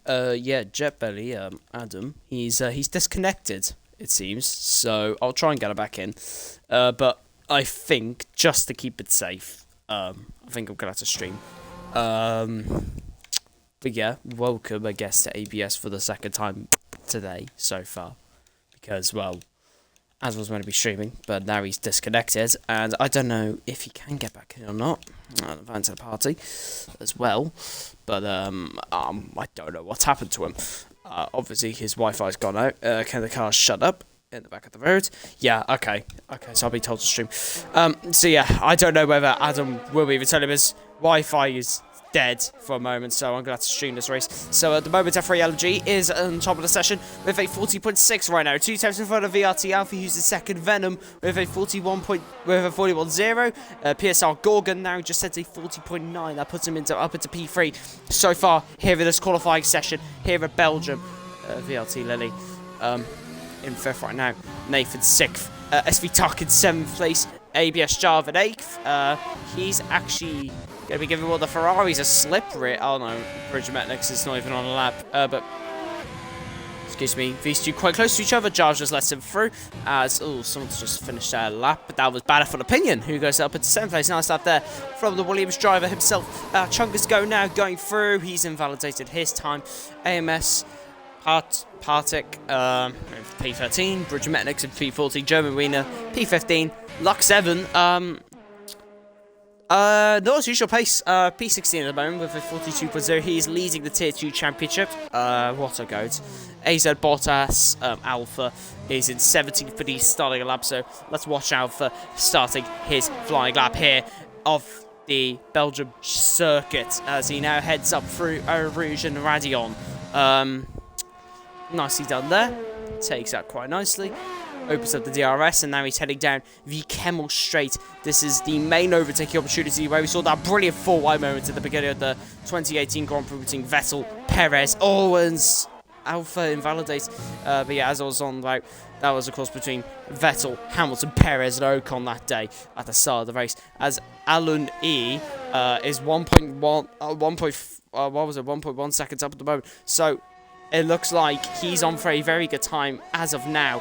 Yeah, Jet Belly, Adam, he's disconnected, it seems. So I'll try and get him back in. But I think just to keep it safe, I think I'm gonna have to stream. But yeah, welcome, I guess, to ABS for the second time today so far, because well, as was meant to be streaming, but now he's disconnected, and I don't know if he can get back in or not. Van to the party as well, but I don't know what's happened to him. Obviously his Wi-Fi's gone out. Can the car shut up in the back of the road? Yeah, okay, so I'll be told to stream. So yeah, I don't know whether Adam will be returning. His Wi-Fi is dead for a moment, so I'm gonna have to stream this race. So at the moment, F3 LG is on top of the session with a 40.6 right now. 2 tenths in front of VRT Alpha, who's the second. Venom with a 41.0. PSR Gorgon now just sets a 40.9. That puts him up into P3 so far here in this qualifying session here at Belgium. VRT Lily in 5th right now. Nathan 6th. SV Tuck in 7th place. ABS Jarvan 8th. He's actually going to be giving all the Ferraris a slip rate. Oh no, Bridge Metnix is not even on a lap. But, excuse me, these two quite close to each other. Jarv just lets him through. As, oh, someone's just finished their lap. But that was Battlefield Opinion, who goes up into 7th place. Nice lap there from the Williams driver himself. Chungus Go now going through. He's invalidated his time. AMS. Partic, P13, Bridge Metnix in P14, German Wiener, P15, Lux 7, not as usual pace, P16 at the moment with a 42.0, he is leading the Tier 2 Championship, what a goat. AZ Bottas, Alpha, is in 17th, but he's starting a lap, so let's watch Alpha starting his flying lap here of the Belgium circuit, as he now heads up through Eau Rouge and Radion. Nicely done there. Takes out quite nicely. Opens up the DRS, and now he's heading down the Kemmel Straight. This is the main overtaking opportunity where we saw that brilliant 4-wide moment at the beginning of the 2018 Grand Prix between Vettel, Perez. Oh, and Alpha invalidates. But yeah, as I was on about, that was of course between Vettel, Hamilton, Perez, and Ocon that day at the start of the race. As Alan E is 1.1 seconds up at the moment. So it looks like he's on for a very good time as of now.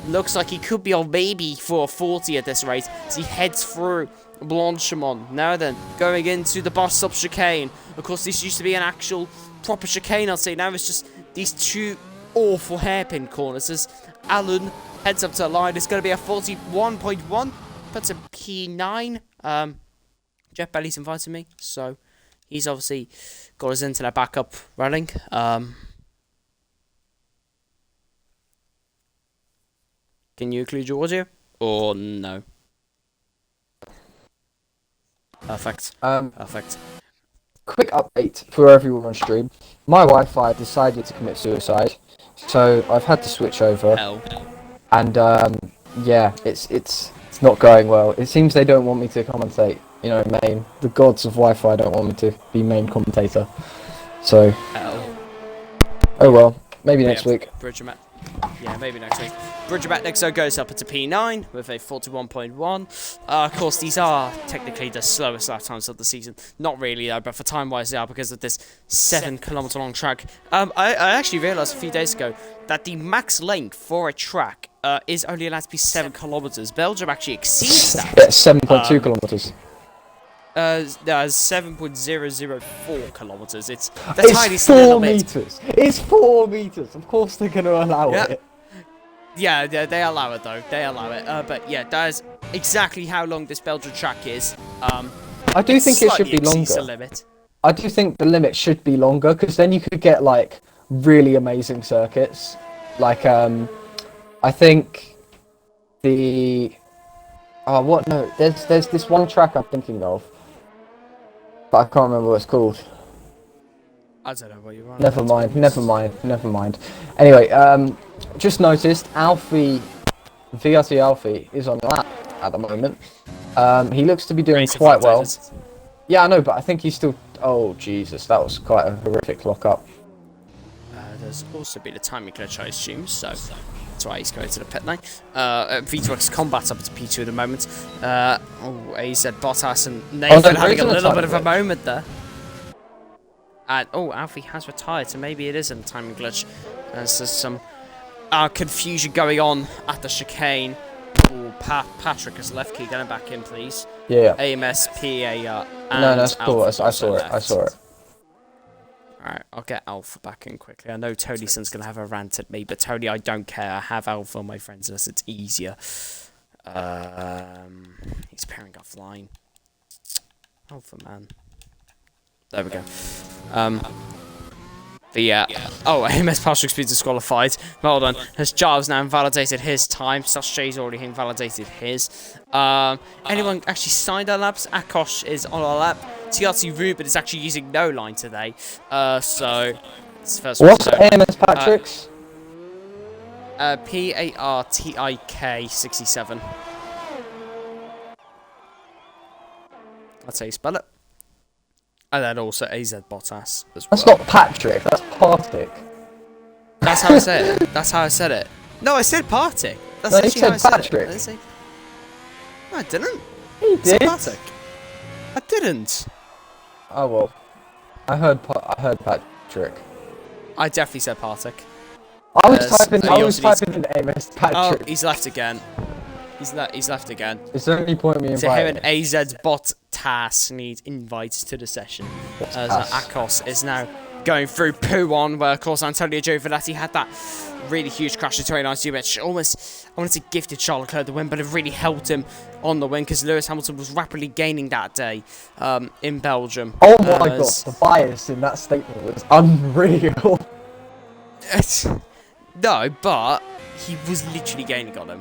Looks like he could be on maybe for a 40 at this rate as he heads through Blanchimont. Now then, going into the bus stop chicane. Of course, this used to be an actual proper chicane, I'll say. Now it's just these two awful hairpin corners as Alan heads up to the line. It's going to be a 41.1. Puts a P9. Jeff Belly's invited me, so he's obviously got his internet back up running. Can you include your audio? Or no? Perfect. Perfect. Quick update for everyone on stream. My Wi-Fi decided to commit suicide, so I've had to switch over. Hell. And yeah, it's not going well. It seems they don't want me to commentate. You know, main. The gods of Wi-Fi don't want me to be main commentator. So, oh well, maybe next week. Yeah, maybe next week. Bridger Nexo goes up into P9 with a 41.1. Of course, these are technically the slowest lap times of the season. Not really, though, but for time-wise, they are because of this 7-kilometer long track. I actually realised a few days ago that the max length for a track is only allowed to be 7 kilometers. Belgium actually exceeds that. Yeah, 7.2 kilometers. 7.004 kilometers. It's the tiniest 4 meters. It's 4 meters. Of course they're going to allow it. Yeah, they allow it though. They allow it. But yeah, that is exactly how long this Belgian track is. I do think it should be longer. The limit. I do think the limit should be longer because then you could get like really amazing circuits. Like I think the there's this one track I'm thinking of, but I can't remember what it's called. I don't know what you're on. Never mind. Anyway, just noticed VRT Alfie is on lap at the moment. He looks to be doing quite well. Yeah, I know, but I think he's still... Oh, Jesus, that was quite a horrific lock-up. There's also been a timing glitch, I assume, so that's why he's going to the pit lane. V2X Combat's up to P2 at the moment. AZ Bottas and Nathan having a little bit of a moment there. And Alfie has retired, so maybe it isn't a timing glitch. There's some confusion going on at the chicane. Ooh, Patrick has left. Can you get him back in, please? Yeah. AMS, PA, and No, that's cool. Alpha I saw it. left. I saw it. Alright, I'll get Alpha back in quickly. I know Tony-son's going to have a rant at me, but Tony, I don't care. I have Alpha on my friends list. It's easier. He's pairing offline. Alpha, man. There we go. But yeah. Oh, AMS Patrick Speed disqualified. Well done. As Jarvis now invalidated his time. Jay's already invalidated his. Anyone actually signed our laps? Akosh is on our lap. TRT Ruben is actually using no line today. So it's the first What's episode. AMS Patrick's? PARTIK 67. That's how you spell it. And then also AZ Bottas as well. That's not Patrick, that's Partik. That's how I said it. That's how I said it. No, I said Partik. That's No, you actually how I said said Patrick. it. No, I didn't. He I said did. Partik. I didn't. Oh well. I heard Patrick. I definitely said Partik. I was typing in AMS Oh, Patrick. he's left again. He's left again. Is there any point me So him inviting? and AZ's Bottas need invites to the session. As Akos is now going through Poo-on, where of course Antonio Giovinazzi had that really huge crash in 29, which almost, I wanted to gifted Charles Leclerc the win, but it really helped him on the win because Lewis Hamilton was rapidly gaining that day in Belgium. Oh my god, the bias in that statement was unreal. No, but he was literally gaining on him.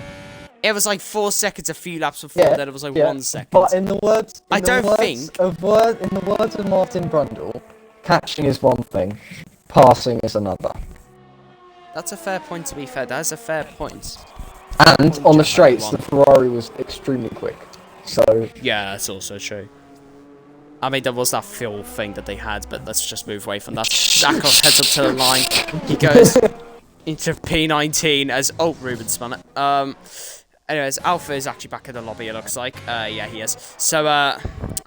It was like 4 seconds a few laps before, then it was like 1 second. But in the words, in the words of Martin Brundle, catching is one thing, passing is another. That's a fair point, to be fair. That is a fair point. And on the straights, the Ferrari was extremely quick. So yeah, that's also true. I mean, there was that fuel thing that they had, but let's just move away from that. Akos heads up to the line. He goes into P19 as Ruben spun it. Anyways, Alpha is actually back in the lobby, it looks like. Yeah, he is. So,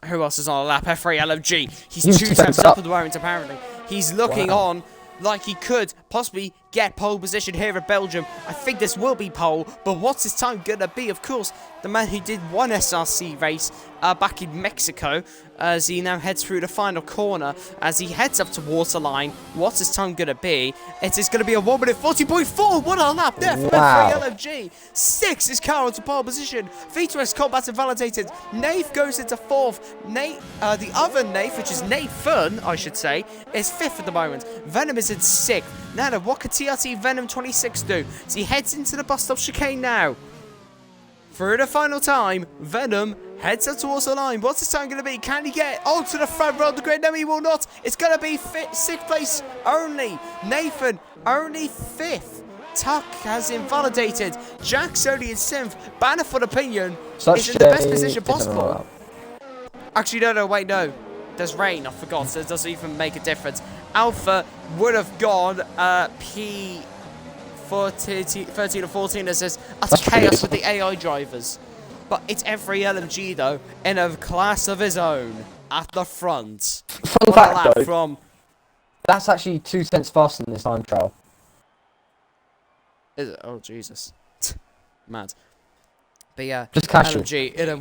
who else is on a lap? F3 LMG. He's 2 steps up at the moment, apparently. He's looking on like he could possibly get pole position here at Belgium. I think this will be pole, but what's his time gonna be? Of course, the man who did one SRC race back in Mexico, as he now heads through the final corner, as he heads up towards the line. What's his time gonna be? It is gonna be a 1 minute 40.4. What a lap there from F3 LMG. 6 is car onto pole position. V2X Combat invalidated. Nath goes into 4th. The other Nath, which is Nathan, I should say, is 5th at the moment. Venom is in 6th. Now, what could TRT Venom 26 do? So he heads into the bus stop chicane now. For the final time, Venom heads up towards the line. What's his time going to be? Can he get onto the front row of the grid? No, he will not. It's going to be 6th place only. Nathan, only 5th. Tuck has invalidated. Jack's only in 7th. Banner for opinion is in the best position possible. Actually, no, wait, no. There's rain, I forgot, so it doesn't even make a difference. Alpha would have gone P13 or 14 as says utter chaos with the AI drivers. But it's every LMG though, in a class of his own, at the front. Fun fact though, that's actually 2 cents faster than this time trial. Is it? Oh Jesus. Mad. But yeah, just casual. LMG in a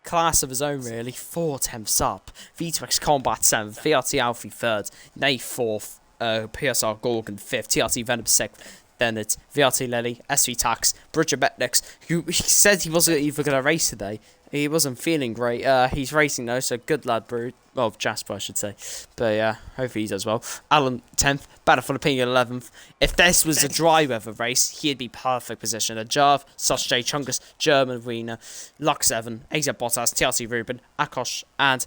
class of his own really. 4 tenths up. V2X Combat 7th, VRT Alfie 3rd, Nay 4th, PSR Gorgon 5th, TRT Venom 6th. Then it's VRT Lily, SV Tax, Bridger Betnix, who he said he wasn't even going to race today. He wasn't feeling great. He's racing though, so good lad, Brood. Well, Jasper, I should say. But yeah, hopefully he does well. Alan 10th, Battlefield Opinion 11th. If this was a dry weather race, he'd be perfect position. Jarv, J Chungus, German Wiener, Luck 7, AZ Bottas, TRT Ruben, Akosh, and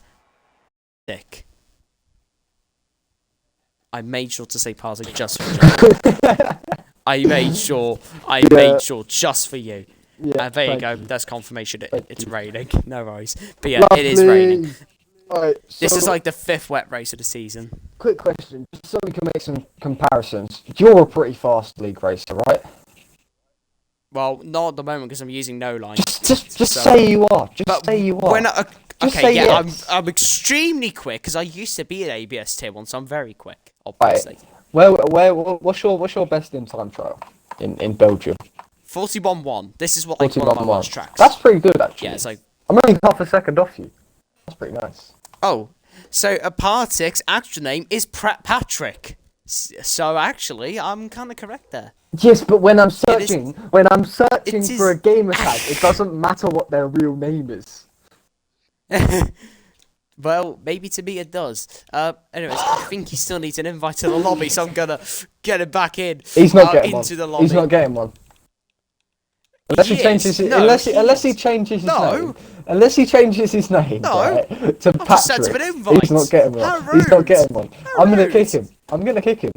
Dick. I made sure to say Parzik just for you. I made sure just for you. Yeah, there you go. That's confirmation. It's raining. No worries. But yeah, Lovely. It is raining. Alright, so This is like the 5th wet race of the season. quick question, just so we can make some comparisons. You're a pretty fast league racer, right? Well, not at the moment because I'm using no line. Just say you are. Just say you are. When Just Okay, say yeah, yes. I'm extremely quick because I used to be an ABS tier 1, so I'm very quick, Right. obviously. What's your best in time trial in Belgium? 41.1. This is what like one of my 41.1. worst tracks. That's pretty good actually. Yeah, it's like, I'm only half a second off you. That's pretty nice. oh, so Apartic's actual name is Patrick. So actually, I'm kind of correct there. Yes, but when I'm It is- searching it for a is- gamer tag, it doesn't matter what their real name is. Well, maybe to me it does. Anyways, I think he still needs an invite to the lobby, so I'm gonna get him back in. He's not getting into one. the lobby. He's not getting one. Unless he changes his, unless he changes his name. Unless he changes his name, right, to I've just sent him Patrick, an invite. he's not getting one. How He's not rude. getting one. How I'm gonna rude. kick him. I'm gonna kick him.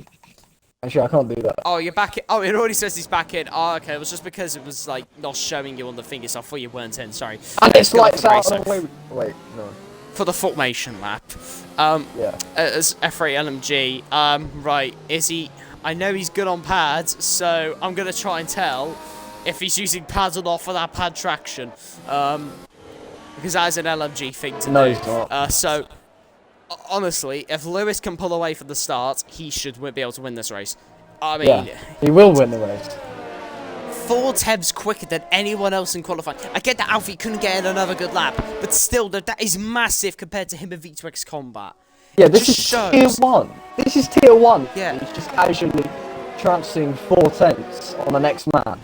Actually, I can't do that. Oh, you're back in. Oh, it already says he's back in. Oh, okay. It was just because it was like not showing you on the finger, so I thought you weren't in. Sorry. And it's good luck lights for the out. race, so- Wait, no. for the formation lap. Yeah. As F8 LMG. Right. Is he? I know he's good on pads, so I'm gonna try and tell if he's using pads or not for that pad traction. Because that is an LMG thing to No, do. he's not. So. Honestly, if Lewis can pull away from the start, he should be able to win this race. I mean, Yeah. He will win the race. 4 tenths quicker than anyone else in qualifying. I get that Alfie couldn't get in another good lap, but still, that is massive compared to him in V2X Combat. Yeah, It this just is shows. tier 1. This is tier 1. Yeah. He's just casually trouncing 4 tenths on the next map.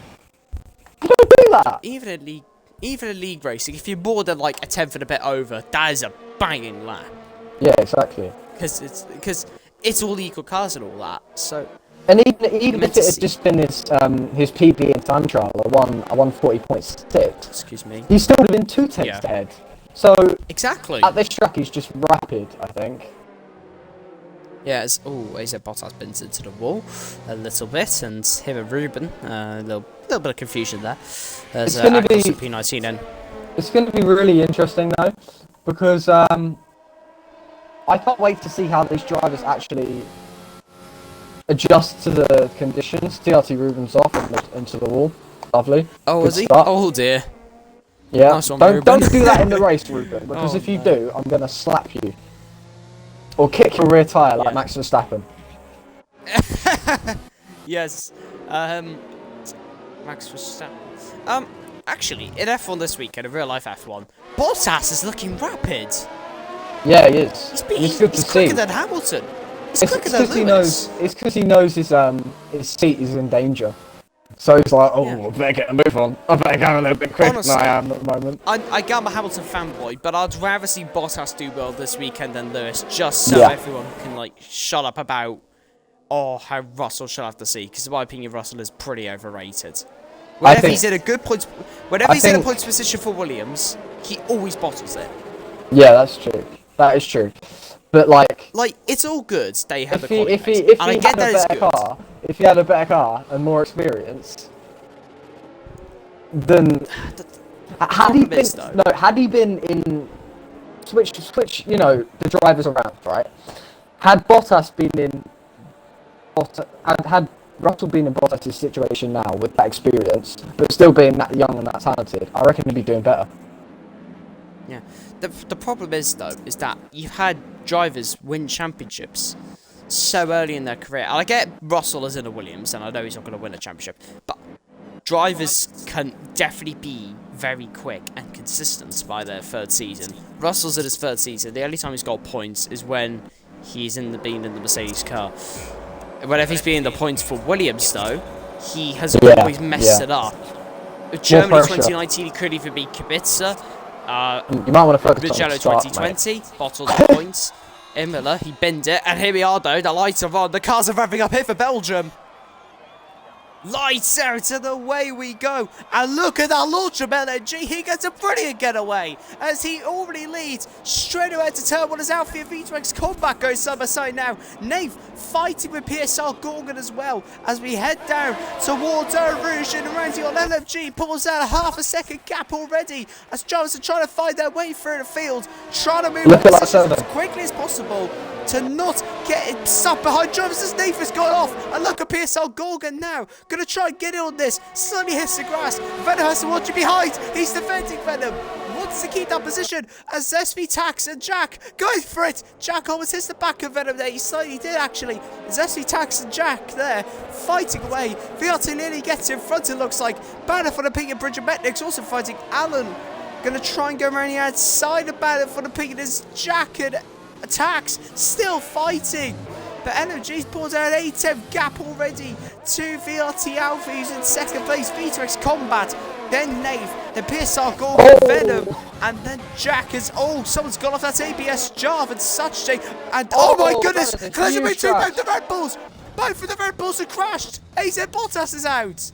You don't do that. Even in league racing, if you're more than like a tenth and a bit over, that is a banging lap. Yeah, exactly. Because it's all equal cars and all that. So And even meant if to it had see- just been his PB in time trial, a 140.6, excuse me. he still would have been 2 tenths Yeah. ahead. So Exactly. at this track, he's just rapid, I think. Yeah, he's a Bottas bent into the wall a little bit, and him and Ruben, a little bit of confusion there. There's It's gonna be- P19 in. It's going to be really interesting though, because I can't wait to see how these drivers actually adjust to the conditions. TRT Ruben's off and into the wall. Lovely. Oh, Good is he? start. Oh dear. Yeah. Nice one, don't Ruben. do that in the race, Ruben, because Oh, if you no. do, I'm going to slap you. Or kick your rear tyre like Yeah. Max Verstappen. Yes. Max Verstappen. Actually, in F1 this weekend, in real life F1, Bottas is looking rapid. Yeah, he is. He's, And it's good to see. quicker than Hamilton. He's It's quicker than because he Lewis. knows. It's because he knows his seat is in danger. So he's like, oh, Yeah. I better get a move on. I better go a little bit quicker Honestly. than I am at the moment. I get I'm a Hamilton fanboy, but I'd rather see Bottas do well this weekend than Lewis, just so Yeah. everyone can like shut up about how Russell should have to see. Because in my opinion, Russell is pretty overrated. Whenever think- he's in a good points, whenever I he's in a think- points position for Williams, he always bottles it. Yeah, that's true. That is true. But like, Like it's all good. They have if the he quality, if and I he get had that a it's better good. car, if he had a better car and more experience, then had he problem been is, though- had he been in switch the drivers around, right? Had Bottas been in had Russell been in Bottas' situation now with that experience, but still being that young and that talented, I reckon he'd be doing better. Yeah. The problem is though, is that you've had drivers win championships so early in their career. And I get Russell is in a Williams, and I know he's not going to win a championship, but drivers can definitely be very quick and consistent by their 3rd season. Russell's in his 3rd season. The only time he's got points is when he's been in the Mercedes car. Whenever he's been in the points for Williams, though, he has always messed it up. Germany pressure. 2019, he couldn't even beat Kubica. You might want to focus on Mugello the start, mate. 2020, bottled the points. Imola, he binned it, and here we are though, the lights are on, the cars are revving up here for Belgium. Lights out and away we go. And look at that launch of LNG. He gets a brilliant getaway as he already leads straight away to turn one as Alfie and V2X Combat goes side by side now. Nave fighting with PSR Gorgon as well as we head down towards Eau Rouge, and Randy on LMG pulls out a half a second gap already as drivers are trying to find their way through the field, trying to move Look at that positions as seven. quickly as possible to not get it stuck behind drivers as Nathan's gone off. And look at PSL Gorgon now. Gonna try and get in on this. Suddenly hits the grass. Venom has to watch it behind. He's defending Venom. What's fights to keep that position as Zesty Tax and Jack going for it. Jack almost hits the back of Venom there. He slightly did actually. Zesty Tax and Jack there fighting away. VRT Lily gets in front, it looks like. Banner for the Pink and Bridget Metnick's also fighting. Alan gonna try and go around the outside of Banner for the Pink and his Jack and Tax still fighting. But LMG's pulled out an 8-10 gap already to VRT Alpha, who's in second place. Viterex Combat, then Nave, then PSR Gorgon, Venom, and then Jack is. Oh, someone's gone off that ABS Jarv and such. And oh my goodness, collision between both the Red Bulls. Both of the Red Bulls have crashed. AZ Bottas is out.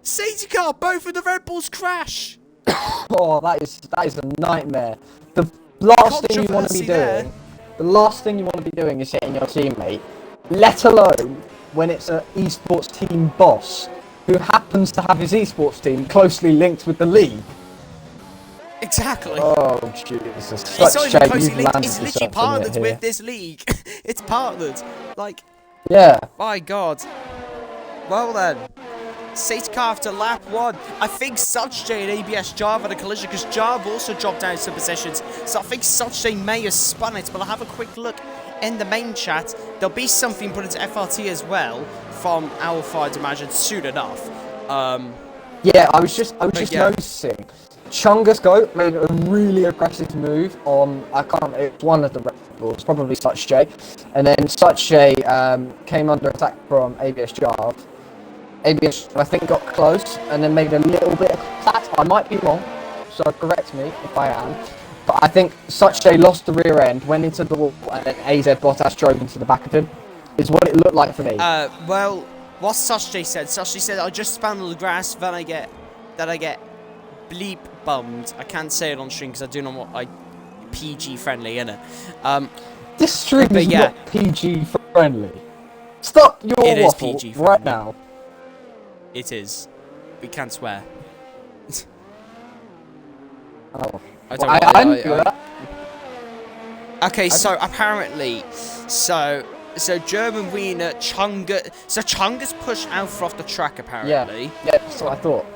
Safety car, both of the Red Bulls crash. Oh, that is a nightmare. The last thing you want to be doing. The last thing you want to be doing is hitting your teammate, let alone when it's an esports team boss who happens to have his esports team closely linked with the league. Exactly. Oh, Jesus. It's not even closely linked, it's literally partnered with this league. It's partnered. Like, yeah. My God. Well then. Safety car after lap 1. I think Such J and ABS Jarv had a collision because Jarv also dropped down some positions. So I think Such J may have spun it, but I'll have a quick look in the main chat. There'll be something put into FRT as well from Alpha, I'd imagine, soon enough. Yeah, I was just noticing. Chungus Goat made a really aggressive move on, it's one of the Red Bulls, probably Such J. And then Such J came under attack from ABS Jarv. ABS, I think, got close and then made a little bit of contact. I might be wrong, so correct me if I am. But I think Such J lost the rear end, went into the wall, and then AZ Bottas drove into the back of him. Is what it looked like for me. Well, what Such J said, I just spun on the grass, then I get bleep bummed. I can't say it on stream because I do not want PG friendly, innit? This stream is not PG friendly. Stop your waffle right now. It is. We can't swear. Oh. I don't know. Okay, so apparently, so German Wiener Chunga. So Chunga's pushed Alpha off the track apparently. Yeah, that's what I thought.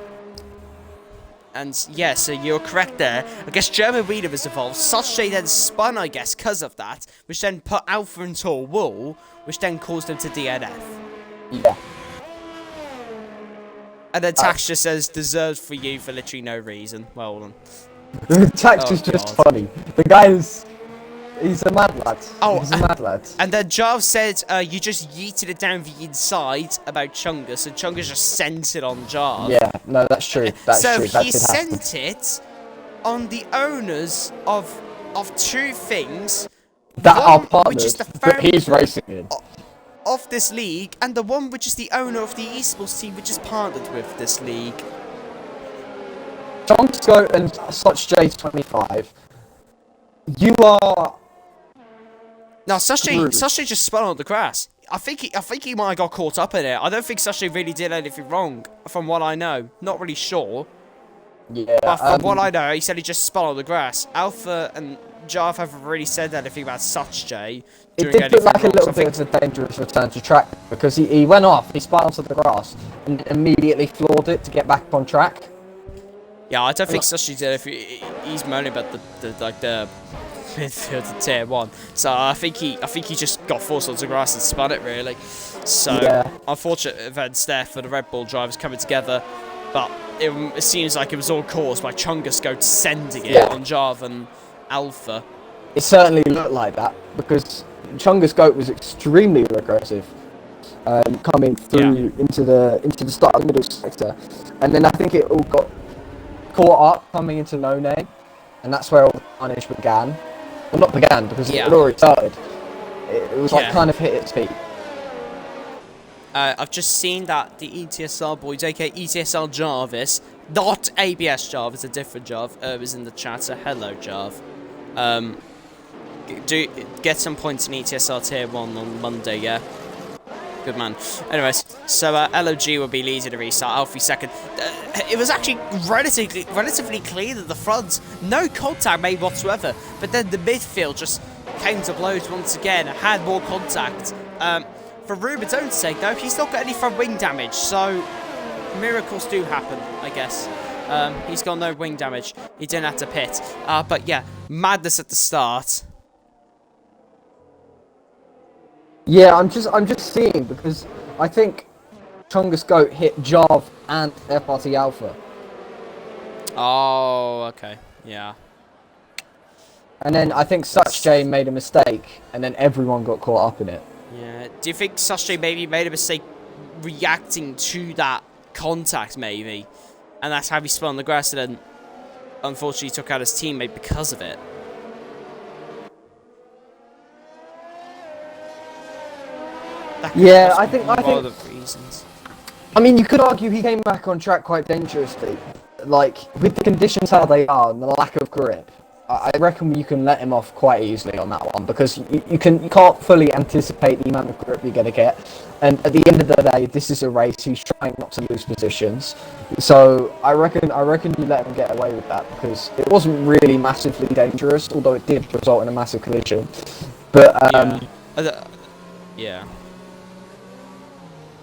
And yeah, so you're correct there. I guess German Wiener was involved. Such J then spun, I guess, because of that, which then put Alpha into a wall, which then caused him to DNF. Yeah. And then Tax just says, deserved for you for literally no reason. Well done. Tax is just funny. The guy he's a mad lad. Oh, he's a mad lad. And then Jarv said, you just yeeted it down the inside about Chungus, and Chungus just sent it on Jarv. Yeah, no, that's true. That's true. So he sent it on the owners of two things. That are partners, which is the that he's racing in. Of this league, and the one which is the owner of the esports team which is partnered with this league. Chonsko and Such J25. You are. Now Such J just spun on the grass. I think he might have got caught up in it. I don't think Such J really did anything wrong, from what I know. Not really sure. Yeah. But from what I know, he said he just spun on the grass. Alpha and Jarv haven't really said anything about Such J. It did look like a little bit of a dangerous return to track because he went off, he spun onto the grass and immediately floored it to get back on track. Yeah, I don't think Such J did. He's moaning about the midfield tier 1. So I think he just got forced onto the grass and spun it really. So unfortunate events there for the Red Bull drivers coming together, but it seems like it was all caused by Chungus Goat sending it on Jarv and Alpha. It certainly looked like that because Chungus Goat was extremely aggressive, coming through into the start of the middle sector, and then I think it all got caught up coming into No Name, and that's where all the carnage began. Well, not began because it had already started. It was like kind of hit its peak. I've just seen that the ETSR boys, aka ETSR Jarvis, not ABS Jarvis, a different Jarv, is in the chat. So hello, Jarv. Do get some points in ETSR tier 1 on Monday, yeah? Good man. Anyways, so LOG will be leading the restart, Alfie second. It was actually relatively clean at the front. No contact made whatsoever. But then the midfield just came to blows once again, had more contact. For Ruben's own sake, though, he's not got any front wing damage, so miracles do happen, I guess. He's got no wing damage. He didn't have to pit. But yeah, madness at the start. Yeah, I'm just seeing because I think Chungus Goat hit Jarv and FRT Alpha. Oh, okay. Yeah. And then I think Such J made a mistake, and then everyone got caught up in it. Yeah. Do you think Such J maybe made a mistake reacting to that contact, maybe? And that's how he spun on the grass and then unfortunately took out his teammate because of it. Yeah, I think. One of the reasons. I mean, you could argue he came back on track quite dangerously. Like, with the conditions how they are and the lack of grip, I reckon you can let him off quite easily on that one because you can't fully anticipate the amount of grip you're going to get. And at the end of the day, this is a race. He's trying not to lose positions. So I reckon you let him get away with that because it wasn't really massively dangerous, although it did result in a massive collision. But yeah.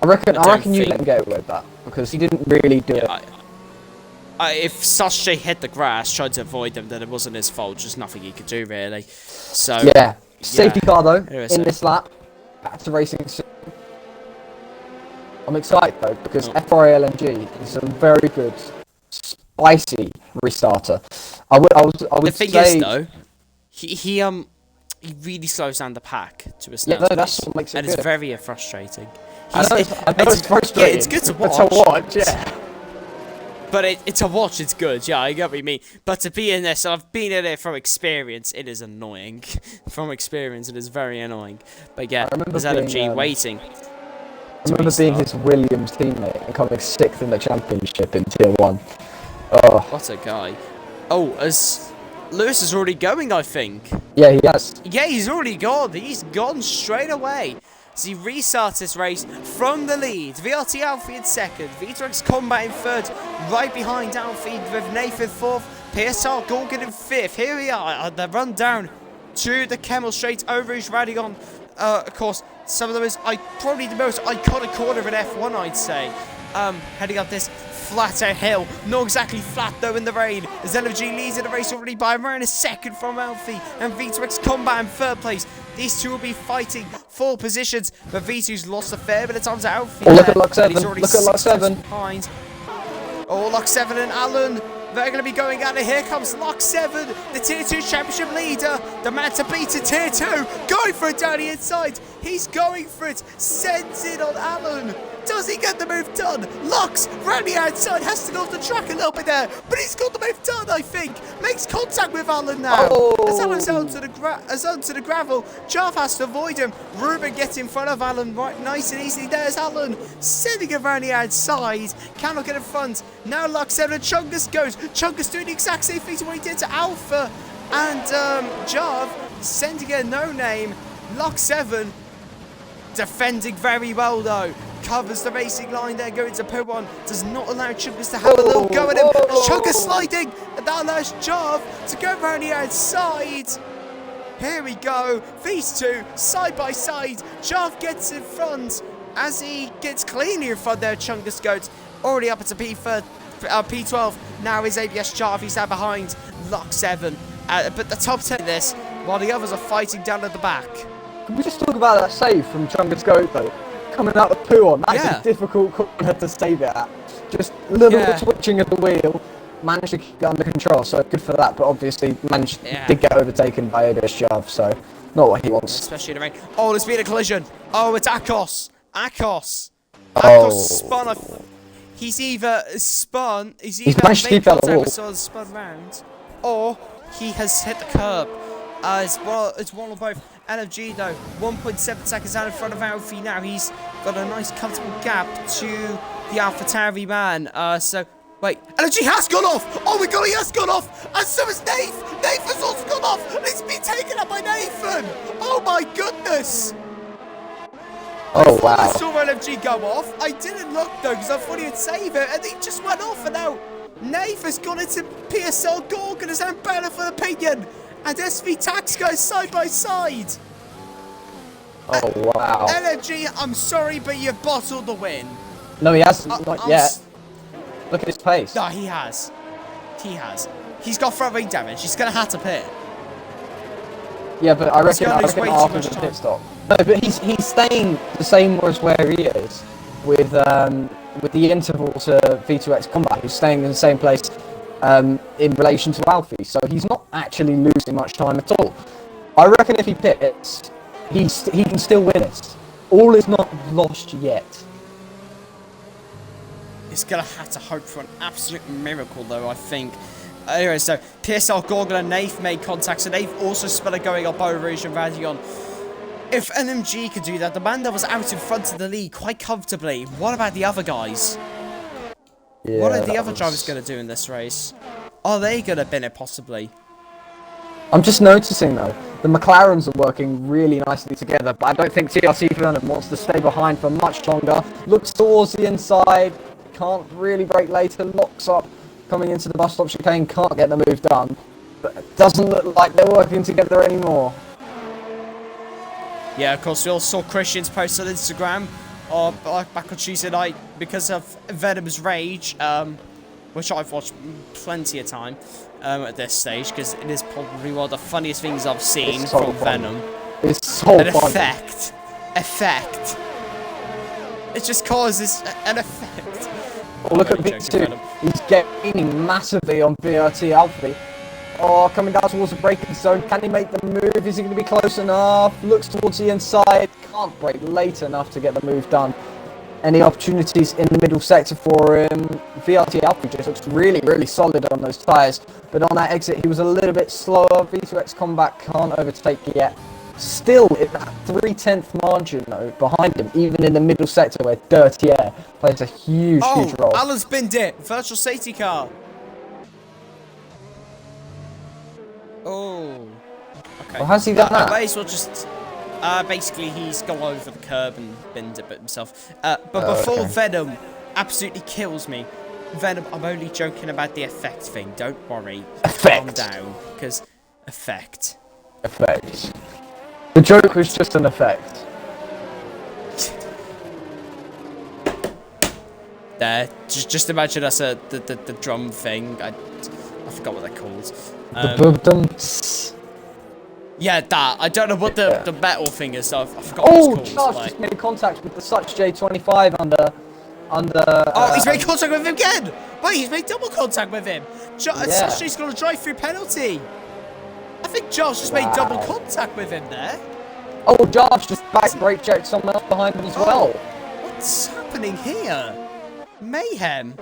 I reckon you let him get away with that because he didn't really do it. If Such J hit the grass, tried to avoid them, then it wasn't his fault. Just nothing he could do, really. So yeah, safety car though in this lap. Back to racing soon. I'm excited though because FRALMG is a very good, spicy restarter. I would the thing say is though, he really slows down the pack to a yeah, no, that's what makes it and good. it's very frustrating. I know it's frustrating. Yeah, it's good to watch. Yeah. But to watch, it's good. Yeah, I get what you mean. But to be in this, I've been in it from experience. It is annoying. From experience, it is very annoying. But yeah, there's LMG waiting. I remember being his Williams teammate and coming 6th in the championship in Tier 1. Oh. What a guy. Oh, as Lewis is already going, I think. Yeah, he has. Yeah, he's already gone. He's gone straight away. So he restarts this race from the lead. VRT Alfie in second. VTRX Combat in third. Right behind Alfie with Nathan fourth. PSR Gorgon in fifth. Here we are. The run down to the Kemmel Straight. Overage riding on. Of course, some of them is probably the most iconic corner in F1, I'd say. Heading up this flatter hill. Not exactly flat though in the rain. As LFG leads in the race already by around a second from Alfie. And V2X Combat in third place. These two will be fighting for positions. But V2's lost a fair bit of time to Alfie. Oh, look at Lock 7. Look at Lock 7. Behind. Oh, Lock 7 and Alan. They're going to be going out, and here comes Lock 7, the Tier 2 Championship leader, the man to beat in Tier 2, going for it down the inside. He's going for it, sends it on Alan. Does he get the move done? Locks round the outside, has to go off the track a little bit there, but he's got the move done, I think. Makes contact with Alan now. As Alan's onto the gravel, Jarv has to avoid him. Ruben gets in front of Alan, right, nice and easy. There's Alan, sending it around the outside. Cannot get in front. Now Lock 7 and Chungus goes. Chungus doing the exact same thing to what he did to Alpha. And Jarv sending a no-name. Lock 7 defending very well though. Covers the racing line there, going to P1. Does not allow Chungus to have a little go at him. Chungus sliding, and that allows Jarv to go around the outside. Here we go. These two side by side. Jarv gets in front as he gets cleanly in front there. Chungus goes already up into P12. Now is ABS Jarv. He's now behind Lock 7. But the top 10 of this, while the others are fighting down at the back. Can we just talk about that save from Chungus Goat though? Coming out with poo on. That's a difficult corner to save it at. Just a little bit twitching of the wheel. Managed to keep it under control, so good for that. But obviously, did get overtaken by ABS Jarv, so not what he wants. Especially in the rain. Oh, there's been a collision. Oh, it's Akos. Akos spun off. He's either spun. He's managed to keep out the wall. So spun round, or he has hit the curb. It's one or both. LFG though, 1.7 seconds out in front of Alfie now. He's got a nice comfortable gap to the AlphaTauri man. So, wait, LFG has gone off! Oh my god, he has gone off! And so has Nath! Nathan's also gone off! And it's been taken up by Nathan! Oh my goodness! Oh wow. I saw LFG go off. I didn't look though, because I thought he would save it, and he just went off, and now Nath has gone into PSL Gorgon as unbearable for opinion. And SV Tax goes side by side. Oh, wow. LFG, I'm sorry, but you've bottled the win. No, he hasn't. Not yet. Look at his pace. No, he has. He's got front wing damage. He's going to have to pit. Yeah, but I reckon gonna lose way too after much the time. pit stop. No, but he's staying the same as where he is with the interval to V2X combat. He's staying in the same place in relation to Alfie, so he's not actually losing much time at all. I reckon if he pits, he can still win it. All is not lost yet. He's going to have to hope for an absolute miracle, though, I think. Anyway, so PSL, Gorgon and Nath made contact, so they've also spelled going up Beau Rouge and Radion. If LMG could do that, the man that was out in front of the lead quite comfortably. What about the other guys? Yeah, What are the other drivers going to do in this race? Are they going to bin it, possibly? I'm just noticing though, the McLarens are working really nicely together, but I don't think TRC Vernon wants to stay behind for much longer. Looks towards the inside, can't really brake later, locks up, coming into the bus stop chicane, can't get the move done. But it doesn't look like they're working together anymore. Yeah, of course, we all saw Christian's post on Instagram back on Tuesday night because of Venom's rage, which I've watched plenty of time at this stage, because it is probably one of the funniest things I've seen It's so from fun. Venom. It's so An fun. effect. It just causes an effect. Oh, look I'm at only joking, V2. Venom. He's gaining massively on VRT Alfie. Oh, coming down towards the braking zone. Can he make the move? Is he going to be close enough? Looks towards the inside. Can't brake late enough to get the move done. Any opportunities in the middle sector for him? VRT Alfie just looks really, really solid on those tyres. But on that exit, he was a little bit slower. V2X Combat can't overtake yet. Still in that 3/10 margin though, behind him, even in the middle sector where Dirty Air plays a huge, huge role. Oh, Alan's binned it. Virtual safety car. Oh. Okay. Well, how's he done that? May as well just... basically, he's gone over the curb and binned it himself. But before okay. Venom absolutely kills me, Venom, I'm only joking about the effect thing. Don't worry. Calm Effect. down. Because... Effect. Effect. The joke was just an effect. There. Just imagine us the drum thing. I forgot what they're called. Yeah, that. I don't know what the metal thing is, so I forgot Oh, what it's Charles called. just made contact with the Such J25 under. Oh, he's made contact with him again! Wait, he's made double contact with him! Yeah. He's got a drive-through penalty! I think Giles just made double contact with him there. Oh, Jarvis just back brake checked someone else behind him as well. What's happening here? Mayhem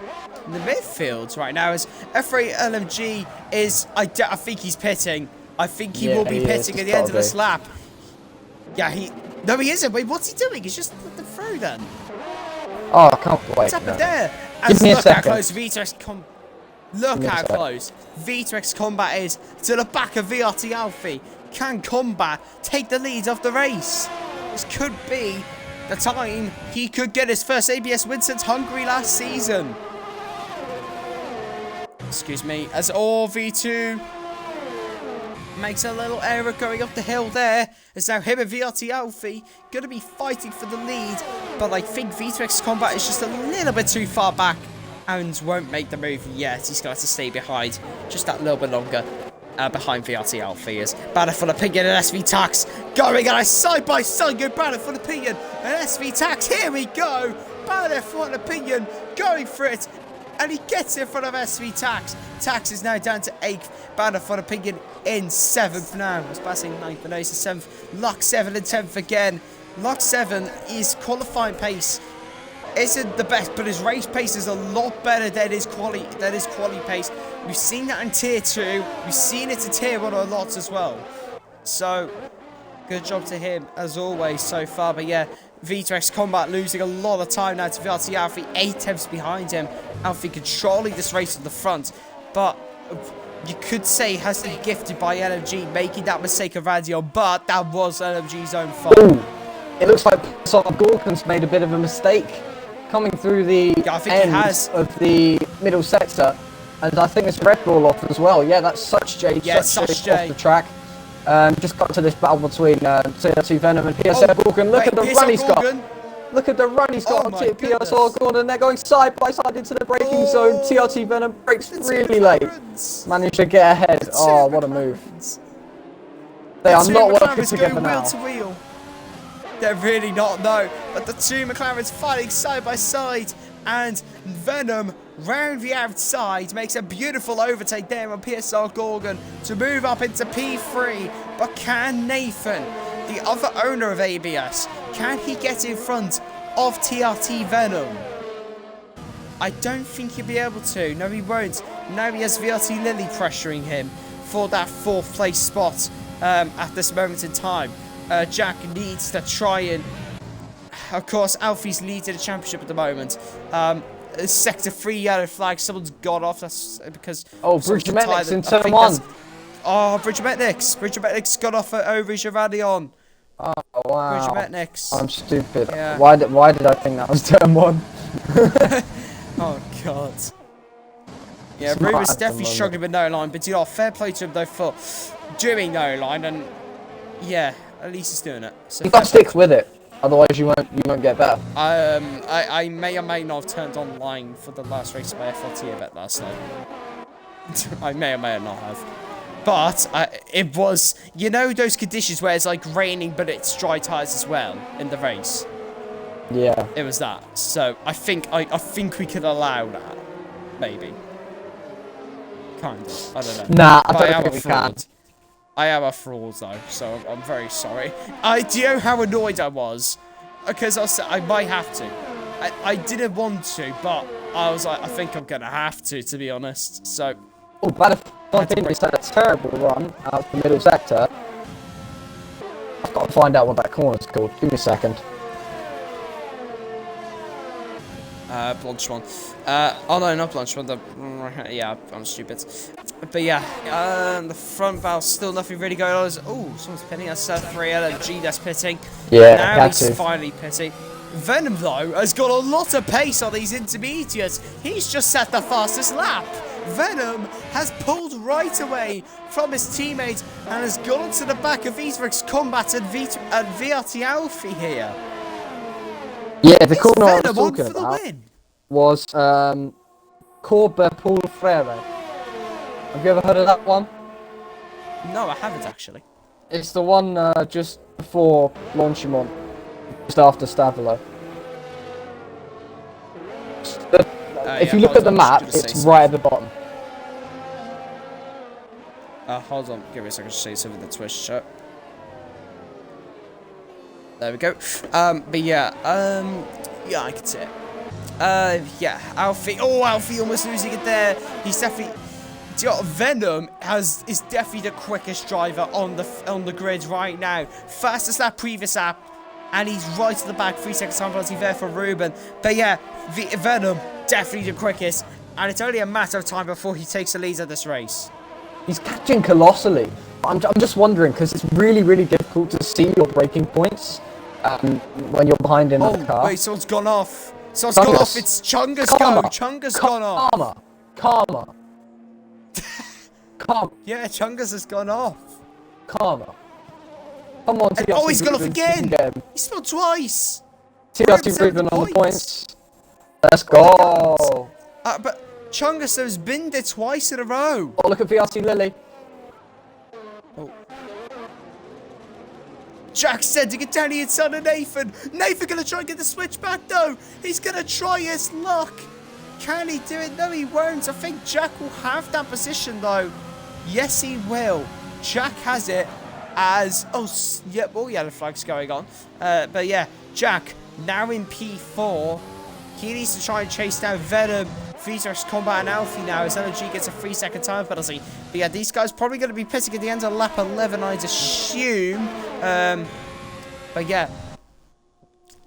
in the midfield right now as F3 LMG is... I think he's pitting. I think he will be pitting at the end of this lap. Yeah, No, he isn't. Wait, what's he doing? He's just let them through then. Oh, I can't wait. What's happened there? Give me a Look how second. close V2X Look how close V2X Combat is to the back of VRT Alfie. Can Combat take the lead of the race? This could be the time he could get his first ABS win since Hungary last season. Excuse me, as all V2 makes a little error going up the hill there. As now him and VRT Alfie going to be fighting for the lead. But I think V2X Combat is just a little bit too far back and won't make the move yet. He's going to have to stay behind just that little bit longer. Behind VRT Alfie is Battlefield Opinion and SV Tax going at a side-by-side go Battlefield Opinion and SV Tax. Here we go. Battlefield Opinion going for it. And he gets in front of SV Tax. Tax is now down to 8th. Battlefield Opinion in 7th now. I was passing 9th, but now he's 7th. Luck 7 and 10th again. Luck 7 is qualifying pace. Isn't the best, but his race pace is a lot better than his quali pace. We've seen that in Tier 2. We've seen it in Tier 1 a lot as well. So, good job to him, as always, so far. But yeah, V2X Combat losing a lot of time now to VRT Alfie. 8 tenths behind him. Alfie controlling this race at the front. But you could say has been gifted by LMG, making that mistake of radio. But that was LMG's own fault. Ooh, it looks like Gorgon's made a bit of a mistake coming through the end of the middle sector. And I think it's Red Bull off as well. Yeah, that's Such J. Yeah, Such J off the track. Just got to this battle between CR2 Venom and PSL Gorgon. Look at the run he's got. Look at the run he's got Oh on my PSR corner, and they're going side by side into the braking zone. TRT Venom brakes really late. Managed to get ahead. Oh, what a move. They are not working together now. Wheel to wheel. They're really not, no. But the two McLarens fighting side by side. And Venom, round the outside, makes a beautiful overtake there on PSR Gorgon to move up into P3. But can Nathan, the other owner of ABS, can he get in front of TRT Venom? I don't think he'll be able to. No, he won't. Now he has VRT Lily pressuring him for that 4th place spot at this moment in time. Jack needs to try and... Of course, Alfie's leading the championship at the moment. Sector 3 yellow flag. Someone's got off. That's because... Oh, Bridger Metnick's in turn 1. Oh, Bridger Metnick's got off over Geradion. Oh, wow. Bridger Metnick's. I'm stupid. Yeah. Why did I think that was turn 1? Oh, God. Yeah, Ruben's definitely struggling with no line, but you know, fair play to him though for doing no line, and yeah, at least he's doing it. So you gotta stick with it, otherwise you won't get better. I may or may not have turned on line for the last race of my FLT event last night. I may or may not have, but it was, you know, those conditions where it's like raining but it's dry tires as well in the race. Yeah, it was that. So I think we could allow that, maybe. Kind of. I don't know. Nah, I don't think we can. I am a fraud though, so I'm very sorry. Do you know how annoyed I was? Because I might have to. I didn't want to, but I was like, I think I'm gonna have to be honest. So. Oh, Badafonte had a terrible run out the middle sector. I've got to find out what that corner's called. Give me a second. Blanchemont. Oh no, not Blanchemont. Yeah, I'm stupid. But yeah, the front valve still nothing really going on. Oh, someone's pitting. That's Free LMG that's pitting. Yeah, now he's finally pitting. Venom though has got a lot of pace on these intermediates. He's just set the fastest lap. Venom has pulled right away from his teammate and has gone to the back of Easterix Combat and VRT Alfie here. Yeah, the corner I was talking about was Corbe Paul Frere. Have you ever heard of that one? No, I haven't actually. It's the one just before Longchamp, just after Stavilo. If you look at the map, it's right at the bottom. Hold on, give me a second to say something in the Twitch chat. There we go. But yeah, yeah, I can see it. Yeah, Alfie. Oh, Alfie almost losing it there. He's definitely. Venom is definitely the quickest driver on the grid right now. Fastest lap, previous lap, and he's right at the back. 3 seconds time penalty there for Ruben. But yeah, Venom definitely the quickest, and it's only a matter of time before he takes the lead of this race. He's catching colossally. I'm just wondering because it's really difficult to see your braking points when you're behind in the car. Oh wait, someone's gone off. Someone's gone off. It's Chunga's go. Chunga's gone off. Karma. Yeah, Chunga's has gone off. Karma. Come on, TRT. Oh, he's gone off again. He spilled twice. TRT Ruben on the points. Let's go. But Chungus has been there twice in a row. Oh, look at VRT Lily. Oh. Jack sending it down the inside of Nathan. Nathan gonna try and get the switch back though. He's gonna try his luck. Can he do it? No, he won't. I think Jack will have that position though. Yes, he will. Jack has it as... Oh, yep, all yellow flags going on. But yeah, Jack now in P4. He needs to try and chase down Venom, Fetus, Combat, and Alfie now as LG gets a 3-second time penalty. But yeah, these guys probably going to be pitting at the end of lap 11, I'd assume. But yeah,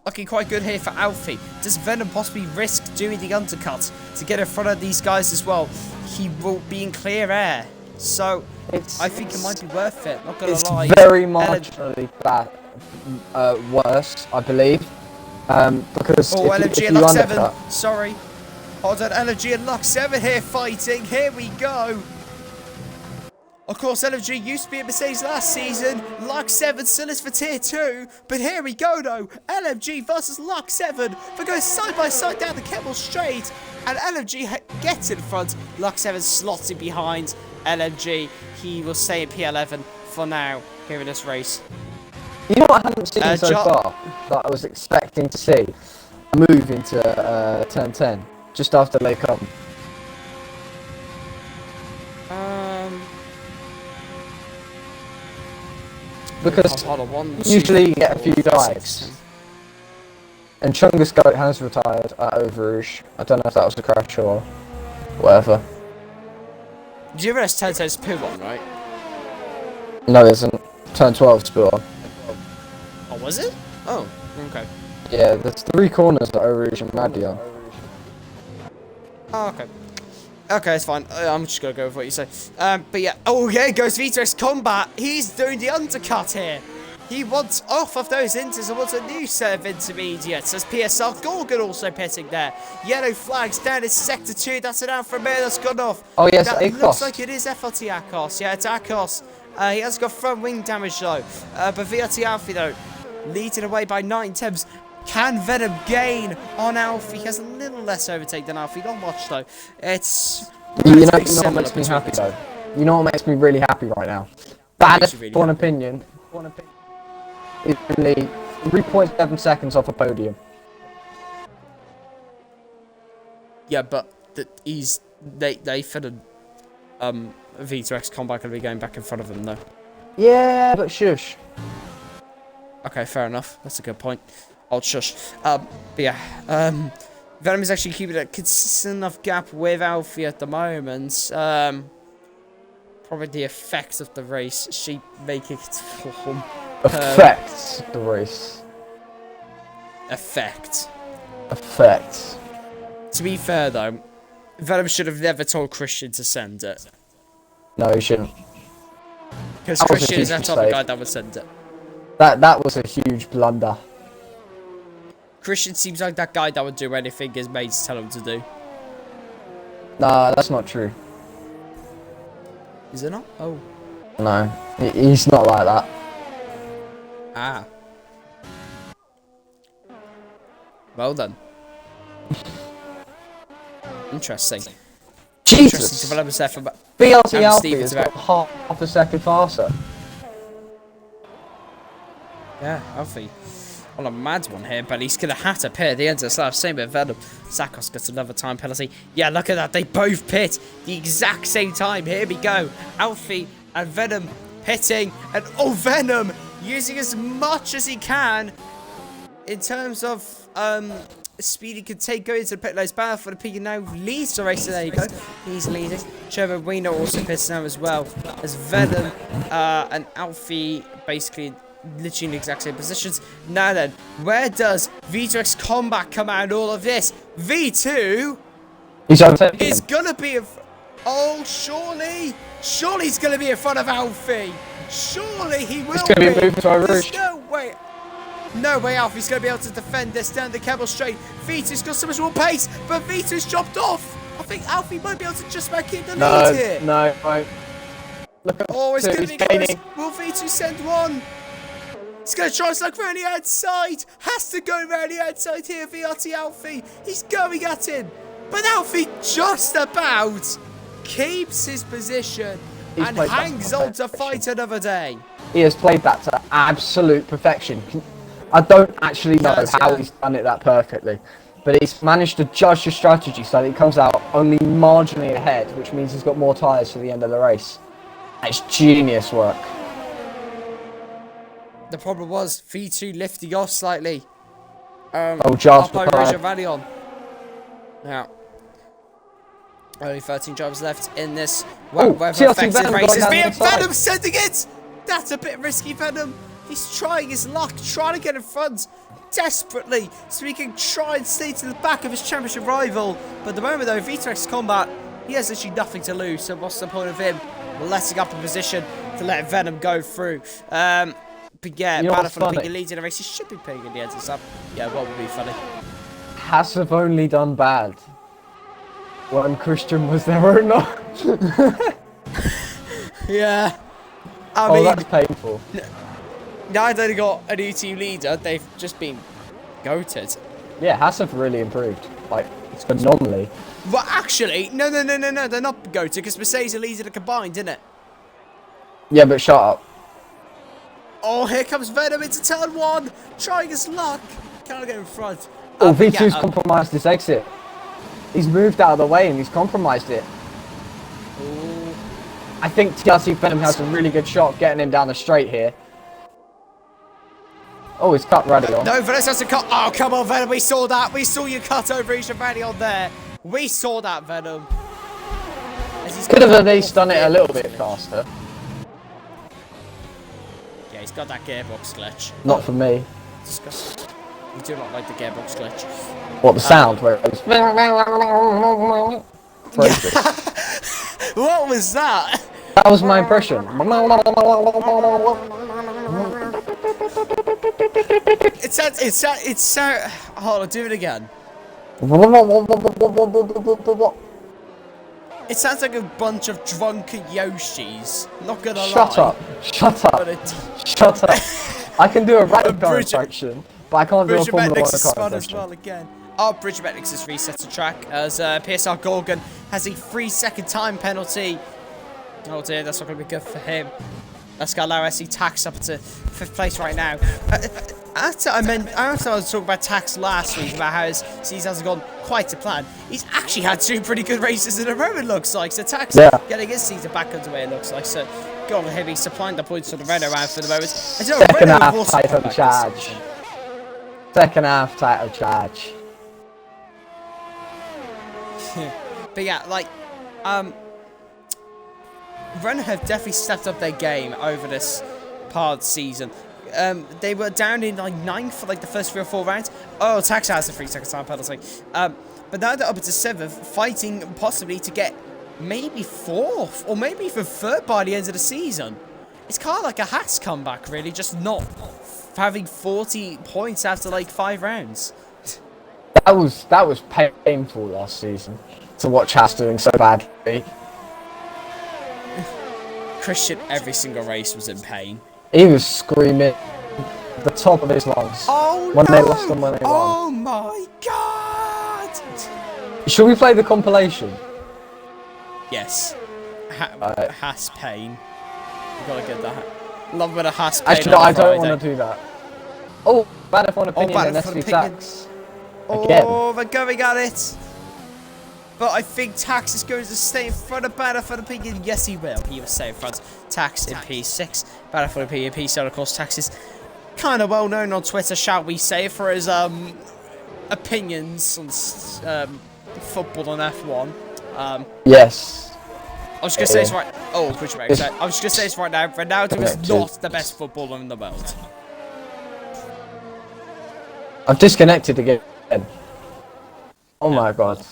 looking quite good here for Alfie. Does Venom possibly risk doing the undercut to get in front of these guys as well? He will be in clear air. So, I think it might be worth it, not gonna lie. It's very marginally bad, worse, I believe. Because LMG and Luck 7, sorry. Hold on, LMG and Luck 7 here fighting, here we go. Of course, LFG used to be at Mercedes last season. Luck 7 still is for Tier 2. But here we go, though. LFG versus Luck 7. They go side by side down the Kemmel Straight. And LFG gets in front. Luck 7 slotting behind LFG. He will stay in P11 for now here in this race. You know what I haven't seen so far that I was expecting to see? A move into turn 10 just after they come. Because usually you get a few dives. And Chungus Goat has retired at Overrouge. I don't know if that was a crash or whatever. Do you realise turn 10 is poo on, right? No, it isn't. Turn 12 is poo on. Oh, was it? Oh, okay. Yeah, there's 3 corners at Overrouge and Madia. Oh, okay. Okay, it's fine. I'm just gonna go with what you say. But yeah. Oh, yeah, goes V2X Combat. He's doing the undercut here. He wants off of those inters and wants a new set of intermediates. As PSR Gorgon also pitting there. Yellow flags down in Sector 2. That's an out from there. That's gone off. Oh, yes, that Akos. Looks like it is FRT Akos. Yeah, it's Akos. He has got front wing damage though. But VRT Alfie though, leading away by 9 temps. Can Venom gain on Alfie? He has a little less overtake than Alfie. Not much though. It's you know what makes me happy though? You know what makes me really happy right now? Baddest really one opinion. Is only 3.7 seconds off a podium. Yeah, but they fitted V2X Combat gonna be going back in front of him though. Yeah, but shush. Okay, fair enough. That's a good point. I'll shush. But yeah, Venom is actually keeping a consistent enough gap with Alfie at the moment. Probably the effect of the race. She making its form. Affects the race. Effect. Affects. To be fair though, Venom should have never told Christian to send it. No, he shouldn't. Because Christian is that type of guy that would send it. That was a huge blunder. Christian seems like that guy that would do anything his mates tell him to do. Nah, that's not true. Is it not? Oh. No, he's not like that. Ah. Well done. Interesting. Jesus! Interesting developments there from BLT Alfie is about half a second faster. Yeah, Alfie. On a mad one here, but he's going to have to pit at the end of the lap. Same with Venom. Zakos gets another time penalty. Yeah, look at that. They both pit the exact same time. Here we go. Alfie and Venom pitting. And oh, Venom using as much as he can in terms of speed he can take going into the pit lanes. Battle for the peak and now leads the race. There you go. He's leading. Trevor Wiener also pits now as well. As Venom and Alfie basically literally in the exact same positions. Now then, where does V2X Combat come out in all of this? V2 is gonna be oh, surely he's gonna be in front of Alfie. Surely he will be. There's no way Alfie's gonna be able to defend this down the Kemmel Straight. V2's got so much more pace, but V2's dropped off. I think Alfie might be able to just about keep the lead here. No, won't. Look at it's gonna be close. Will V2 send one? He's going to try and slug around the outside. Has to go around the outside here, VRT Alfie. He's going at him. But Alfie just about keeps his position and hangs on to fight another day. He has played that to absolute perfection. I don't actually know how he's done it that perfectly. But he's managed to judge the strategy so that he comes out only marginally ahead, which means he's got more tyres for the end of the race. It's genius work. The problem was V2 lifting off slightly. Just rally on. Now, only 13 drivers left in this weather-affected race. Venom sending it! That's a bit risky, Venom. He's trying his luck, trying to get in front desperately so he can try and stay to the back of his championship rival. But at the moment, though, V2X Combat, he has literally nothing to lose. So what's the point of him letting up a position to let Venom go through? But yeah, Battle for the Pig leads in a race. He should be picking the end of stuff. Yeah, what would be funny? Has have only done bad when Christian was there or not. Yeah. I Oh, mean, that's painful. now they've got a new team leader, they've just been goated. Yeah, Haas have really improved. Like, phenomenally. Well, actually, no, they're not goated because Mercedes are leading the combined, isn't it? Yeah, but shut up. Oh, here comes Venom into turn 1, trying his luck. Can't get in front. Oh, But V2's yeah, compromised his exit. He's moved out of the way and he's compromised it. ooh. I think TRC Venom has a really good shot getting him down the straight here. Oh, he's cut radio. No, Venom has to cut. Oh, come on, Venom. We saw that. We saw you cut over each radio there. We saw that, Venom. Could have at least done it a little bit faster. Yeah, he's got that gearbox glitch. Not for me. Disgusting. We do not like the gearbox glitch. What, the sound where it goes... Crazy. What was that? That was my impression. It's so. Hold on, do it again. It sounds like a bunch of drunken Yoshis. Not gonna lie. Shut up. Shut up. Shut up. I can do a rap car impression, but I can't do a Formula 1 is car spun as impression. well again. Oh, Bridge Metrics has reset the track as PSR Gorgon has a 3-second time penalty. Oh dear, that's not going to be good for him. That's going to allow SC Tax up to 5th place right now. After I was talking about Tax last week about how his season hasn't gone quite to plan, he's actually had 2 pretty good races in a row, it looks like. So Tax getting his season back underway, it looks like. So go on him, he's supplying the points for the Renault round for the moment. Second half title charge. Second half title charge. But yeah, like, Renault have definitely stepped up their game over this part of the season. They were down in like 9th for like the first 3 or 4 rounds. Oh, Tax has a 3-second time penalty. But now they're up to 7th, fighting possibly to get maybe 4th or maybe even 3rd by the end of the season. It's kind of like a Haas comeback, really, just not having 40 points after like 5 rounds. That was painful last season to watch Haas doing so badly. Christian, every single race was in pain. He was screaming at the top of his lungs when they lost and when they won. Oh my god! Should we play the compilation? Yes. Haas pain. You gotta get that. Love when a Haas pain. Actually, no, I don't want to do that. Oh, bad F1 opinion and SV Tax. Again. Oh, they're going at it. But I think Tax is going to stay in front of Battlefield Opinion. Yes, he will. He will stay in front. Tax in P6. Battlefield Opinion P7. Of course, Tax is kind of well known on Twitter, shall we say, for his opinions on football and F1. Yes. I was going to say this right. Oh, I was just going to say this right now. Ronaldo is not the best footballer in the world. I've disconnected again. Oh my god.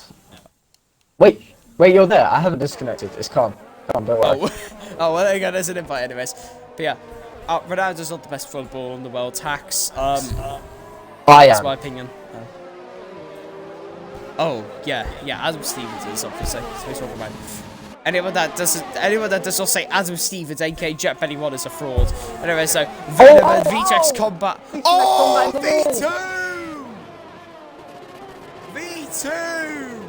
Wait, you're there. I haven't disconnected. It's calm. Calm, don't worry. Oh, well, there you go. There's an invite anyways. But yeah, Ronaldo's not the best footballer in the world. Tax. I That's am. my opinion. Oh, yeah. Adam Stevens is obviously. So he's talking about. Anyone that does not say Adam Stevens, aka Jet Benny One, is a fraud. Anyway, so Venom and VTEX Combat. Oh, V2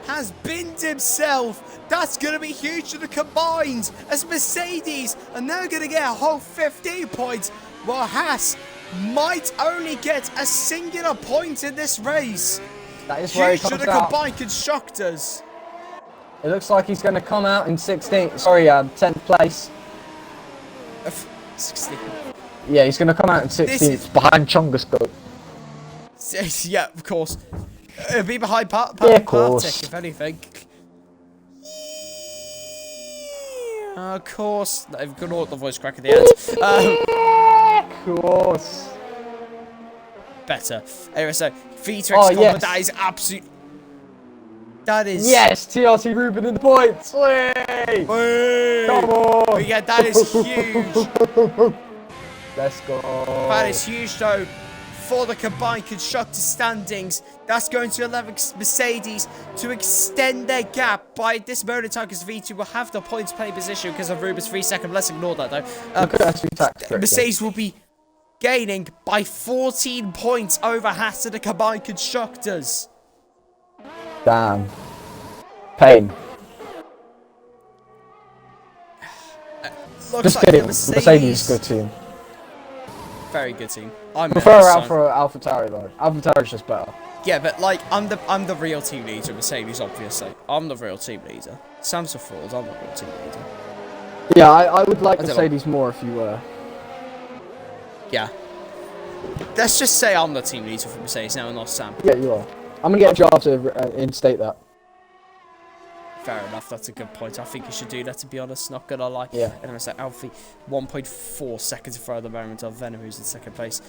has binned himself. That's going to be huge to the combined, as Mercedes are now going to get a whole 15 points, while Haas might only get a singular point in this race. That is where huge he to comes the out. combined constructors. It looks like he's going to come out in 16th. Sorry, 10th place. 16. Yeah, he's going to come out in 16th behind Chongasco. Yeah, of course. It'll be behind Partick, if anything. Of course. I've got all the voice crack at the end. Of course. Better. Anyway, so V2X yes. that is absolute. That is. Yes, TRT Ruben in the points. Whey! Come on. But yeah, that is huge. Let's go. That is huge, though. for the combined constructor standings. That's going to allow Mercedes to extend their gap by this moment in time, because V2 will have the points play position because of Rubens' 3 second. Let's ignore that though. Look at that Mercedes will be gaining by 14 points over Haas and the combined constructors. Damn. Pain. Just kidding. Mercedes is a good team. Very good team. I prefer AlphaTauri though. AlphaTauri's just better. Yeah, but like I'm the real team leader. Mercedes, obviously. I'm the real team leader. Sam's a fraud. I'm the real team leader. Yeah, I would like Mercedes more if you were. Yeah. Let's just say I'm the team leader for Mercedes now, and not Sam. Yeah, you are. I'm gonna get Jar to instate that. Fair enough, that's a good point. I think you should do that, to be honest, not gonna lie. Yeah. And I said Alfie, 1.4 seconds in front of the moment of Venom, who's in second place.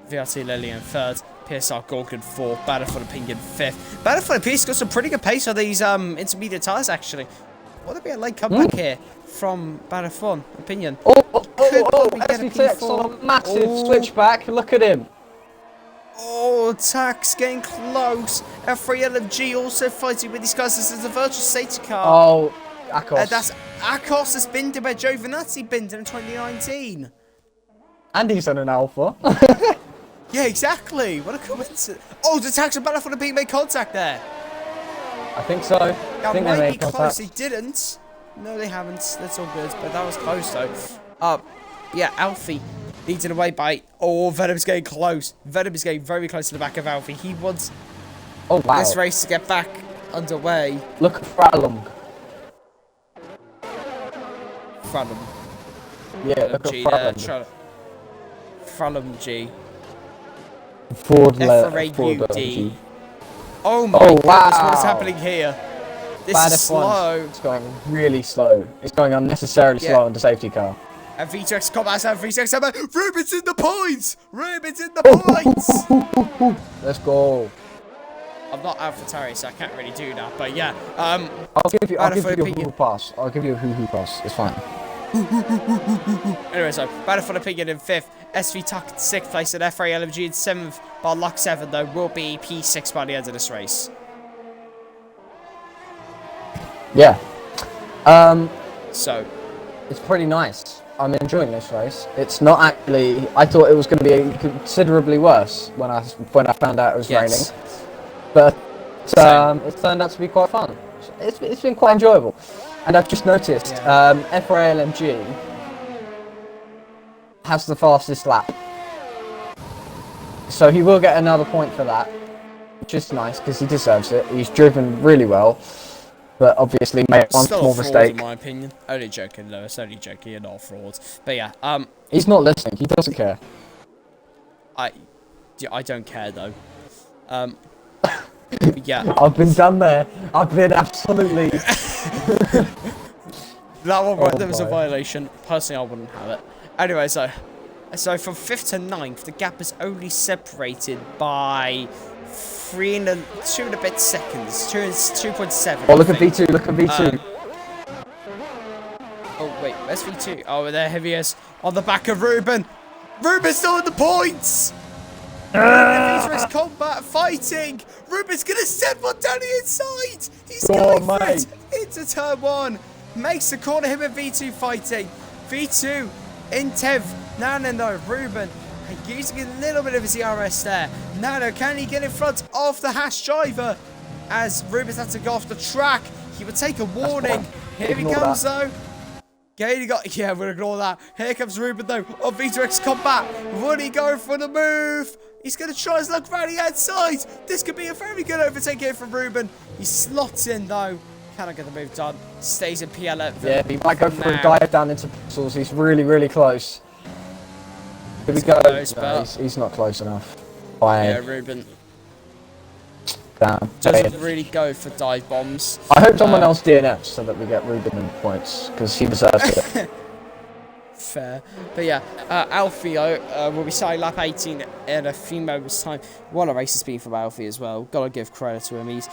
VRT Lily in third. PSR Gorgon fourth. Battle for the Pink in fifth. Battle for the Peace got some pretty good pace on these intermediate tyres, actually. Would it be a late comeback here from Battle for Opinion? SVTX on a massive switchback. Look at him. Oh, Tax getting close. F3 LMG also fighting with these guys. This is a virtual safety car. Oh, Akos. That's Akos has been to where Giovinazzi been in 2019. And he's in an Alpha. Yeah, exactly. What a coincidence. Oh, the Tax and Battle for the Peak made contact there. I think so. That I think might they be made close. They didn't. No, they haven't. That's all good. But that was close, though. Yeah, Alfie leading away by... Oh, Venom's getting close. Venom is getting very close to the back of Alfie. He wants this race to get back underway. Look at Fralung. Fralum. Yeah, look at Fralung. Fralum G. Ford FRAUD. Oh my goodness, what is happening here? This is slow. It's going really slow. It's going unnecessarily slow on the safety car. And V2X combat, and V2X combat. Rubens in the points! Rubens in the points! Let's go. I'm not AlphaTauri, so I can't really do that, but yeah. I'll give you a hoo-hoo pass. I'll give you a hoo-hoo pass. It's fine. Anyway, so Battle for the Pinion in 5th, SV Tuck in 6th place, and FRA LMG in 7th. But Luck 7, though, will be P6 by the end of this race. Yeah. So it's pretty nice. I'm enjoying this race. It's not actually. I thought it was going to be considerably worse when I found out it was raining, but it's turned out to be quite fun. It's been quite enjoyable, and I've just noticed FRALMG has the fastest lap, so he will get another point for that, which is nice because he deserves it. He's driven really well. But obviously made one small mistake. In my opinion. Only joking, Lewis. Only joking. You're not a fraud. But yeah, he's not listening. He doesn't care. I don't care though. Yeah. I've been done there. I've been absolutely. That one right there was a violation. Personally, I wouldn't have it. Anyway, so from 5th to 9th, the gap is only separated by 2 and a bit seconds. 2.7. Oh, look at V2. Look at V2. Oh wait, where's V2? Oh, there he is on the back of Ruben. Ruben's still in the points. V2X combat fighting. Ruben's gonna send one down the inside. He's going for it into turn 1. Makes the corner. Him and V2 fighting. V2 in 10th. No, Ruben. Using a little bit of his ERS there. Nano, can he get in front of the Haas driver? As Rubens had to go off the track. He would take a warning. Here he comes though. Yeah, we'll ignore that. Here comes Ruben though. On V2X combat. Would he go for the move? He's going to try his luck around the outside. This could be a very good overtake here from Ruben. He slots in though. Cannot get the move done. Stays in P11. Yeah, he might go for a dive down into pixels. He's really, really close. Here we go. No, he's not close enough. Yeah, Ruben. Damn. Doesn't really go for dive bombs. I hope someone else DNFs so that we get Ruben in points, because he deserves it. Fair. But yeah, Alfio will be starting lap 18 in a few moments' time. What a race it's been from Alfie as well. Gotta give credit to him. He's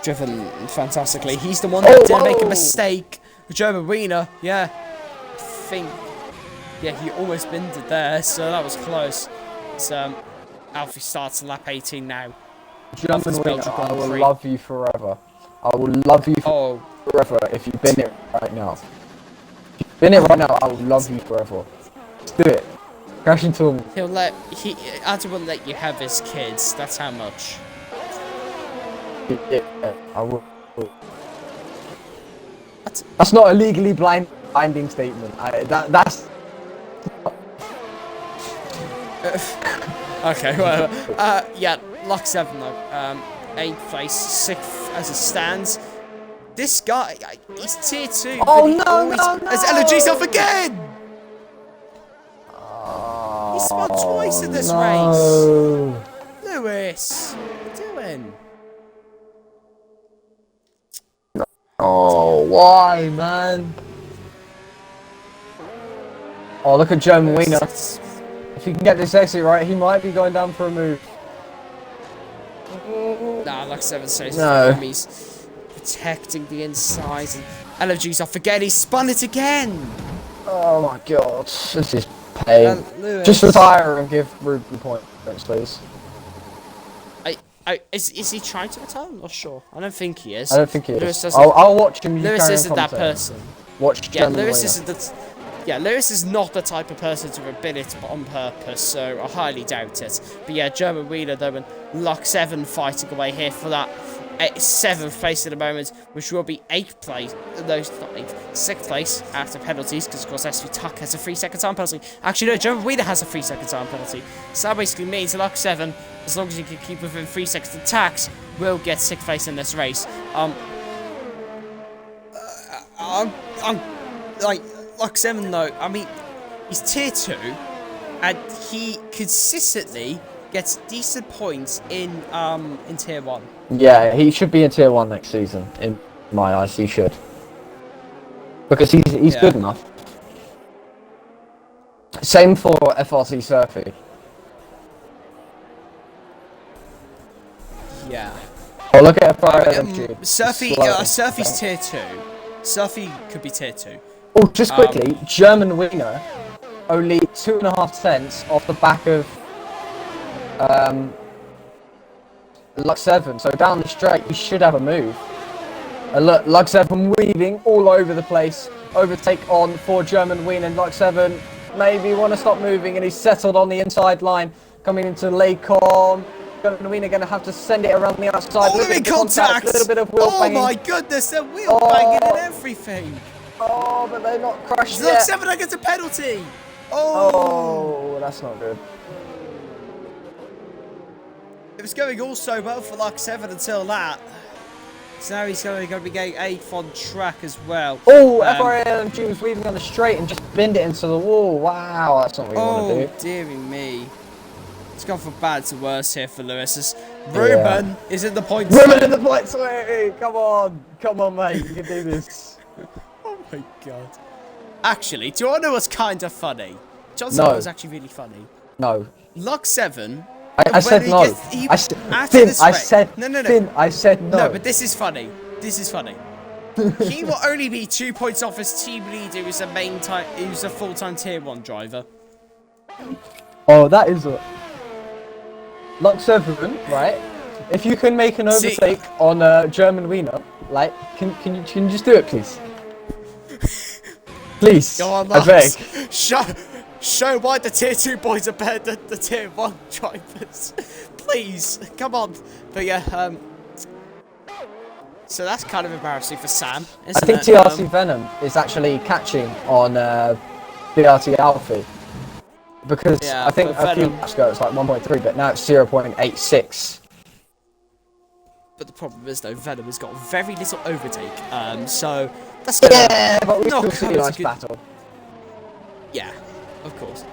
driven fantastically. He's the one that didn't make a mistake. German Wiener, yeah. I think. Yeah, he almost bended there, so that was close. It's, Alfie starts lap 18 now. German This winner, Belgian I Grand will Prix. love you forever. I will love you Oh, forever if you bin it right now. If you bin it right now, I will love you forever. Let's do it. Crash into him. Adam will let you have his kids. That's how much. Yeah, I will. What? That's not a legally binding statement. That's. Okay, whatever. Yeah, luck 7 though. 8th place, 6th as it stands. This guy, he's tier 2. Oh, but he no, always no, no! has LMG's off again! He spun twice in this race. Lewis, what are you doing? Oh, why, man? Oh, look at German Wiener. If he can get this exit right, he might be going down for a move. Nah, luck 7 says No. he's protecting the inside. And LMG's off again. He spun it again. Oh my god, this is pain. Lewis. Just retire and give Ruben points, please. Is he trying to retire? I'm not sure. I don't think he is. I don't think he Lewis is. doesn't. I'll watch him. Lewis isn't that person. Watch Yeah, German Lewis Wiener. isn't that. Yeah, Lewis is not the type of person to have been it on purpose, so I highly doubt it. But yeah, German Wheeler though, and Luck 7 fighting away here for that 7th place at the moment, which will be 8th place. No, not 8th, 6th place after penalties, because of course SV Tuck has a 3-second time penalty. Actually, no, German Wheeler has a 3-second time penalty. So that basically means Luck 7, as long as you can keep within 3 seconds of tax, will get 6th place in this race. Like, Luck 7 though, I mean, he's tier 2, and he consistently gets decent points in tier 1. Yeah, he should be in tier 1 next season. In my eyes, he should. Because he's good enough. Same for FRC Surfy. Yeah. Oh, look at FRC. Surfy's tier 2. Surfy could be tier 2. Oh, just quickly, German Wiener, only 2.5 cents off the back of Lux 7. So down the straight, he should have a move. And look, Lux 7 weaving all over the place. Overtake on for German Wiener, and Lux 7 maybe want to stop moving, and he's settled on the inside line, coming into Lakon. German Wiener going to have to send it around the outside. Oh, they're in contact! A little bit of wheel banging. Oh my goodness, they're wheel banging and everything! Oh, but they're not crushed Look, yet. 7 gets a penalty! Oh, that's not good. It was going all so well for Luck 7 until that. So now he's going to be getting 8th on track as well. Oh, FRLMG was weaving on the straight and just binned it into the wall. Wow, that's not what we want to do. Oh, dearie me. It's gone from bad to worse here for Lewis. Ruben is in the points. Ruben in the points. Come on. Come on, mate. You can do this. Oh my god. Actually, do you want to know what's kind of funny? Johnson was actually really funny. No. Luck 7. I said no. I said no. No, but this is funny. This is funny. He will only be 2 points off his team leader, who's a full-time tier 1 driver. Oh, that is a Luck 7, right? If you can make an overtake on German Wiener, like, can you just do it, please? Please, Go on, I beg. Show why the tier 2 boys are better than the tier 1 drivers. Please, come on. But yeah, so that's kind of embarrassing for Sam, isn't I think it? TRC Venom is actually catching on BRT Alfie. Because I think a few laps ago it's like 1.3, but now it's 0.86. But the problem is though, Venom has got very little overtake, so that's but we still see a nice battle. Yeah, of course.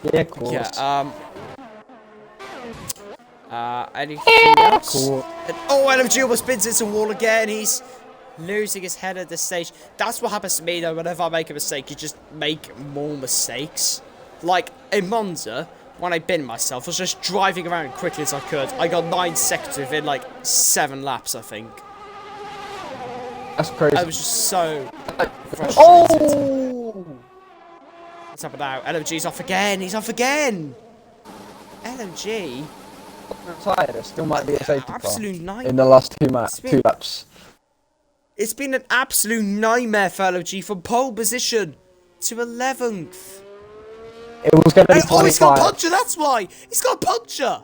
Yeah, of course. Yeah, anything else? Cool. And, oh, LMG almost spins into a wall again. He's losing his head at this stage. That's what happens to me though. Whenever I make a mistake, you just make more mistakes. Like in Monza, when I binned myself, I was just driving around quickly as I could. I got 9 seconds within like 7 laps, I think. That's crazy. I was just so frustrated. Oh! What's happened now? LMG's off again. He's off again. LMG. Tired. There still might be a safety car Absolute nightmare. in the last two laps. It's been an absolute nightmare for LMG from pole position to 11th. It was going to be 25. Oh, he's got a puncture, that's why! He's got a puncture!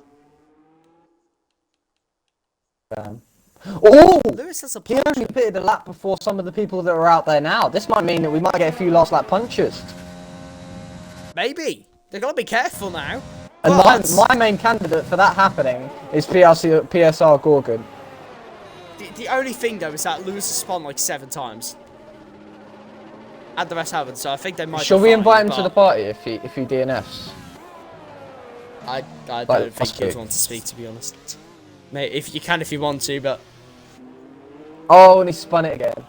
Oh! Lewis has a He puncture. only pitted a lap before some of the people that are out there now. This might mean that we might get a few last lap punches. Maybe. They've got to be careful now. And But my main candidate for that happening is PSR Gorgon. the only thing, though, is that Lewis has spun like 7 times. And the rest haven't, so I think they might Shall be we fine, invite him but to the party if he DNFs? I don't think possibly. he'd want to speak, to be honest. Mate, if you can, if you want to, but... Oh, and he spun it again.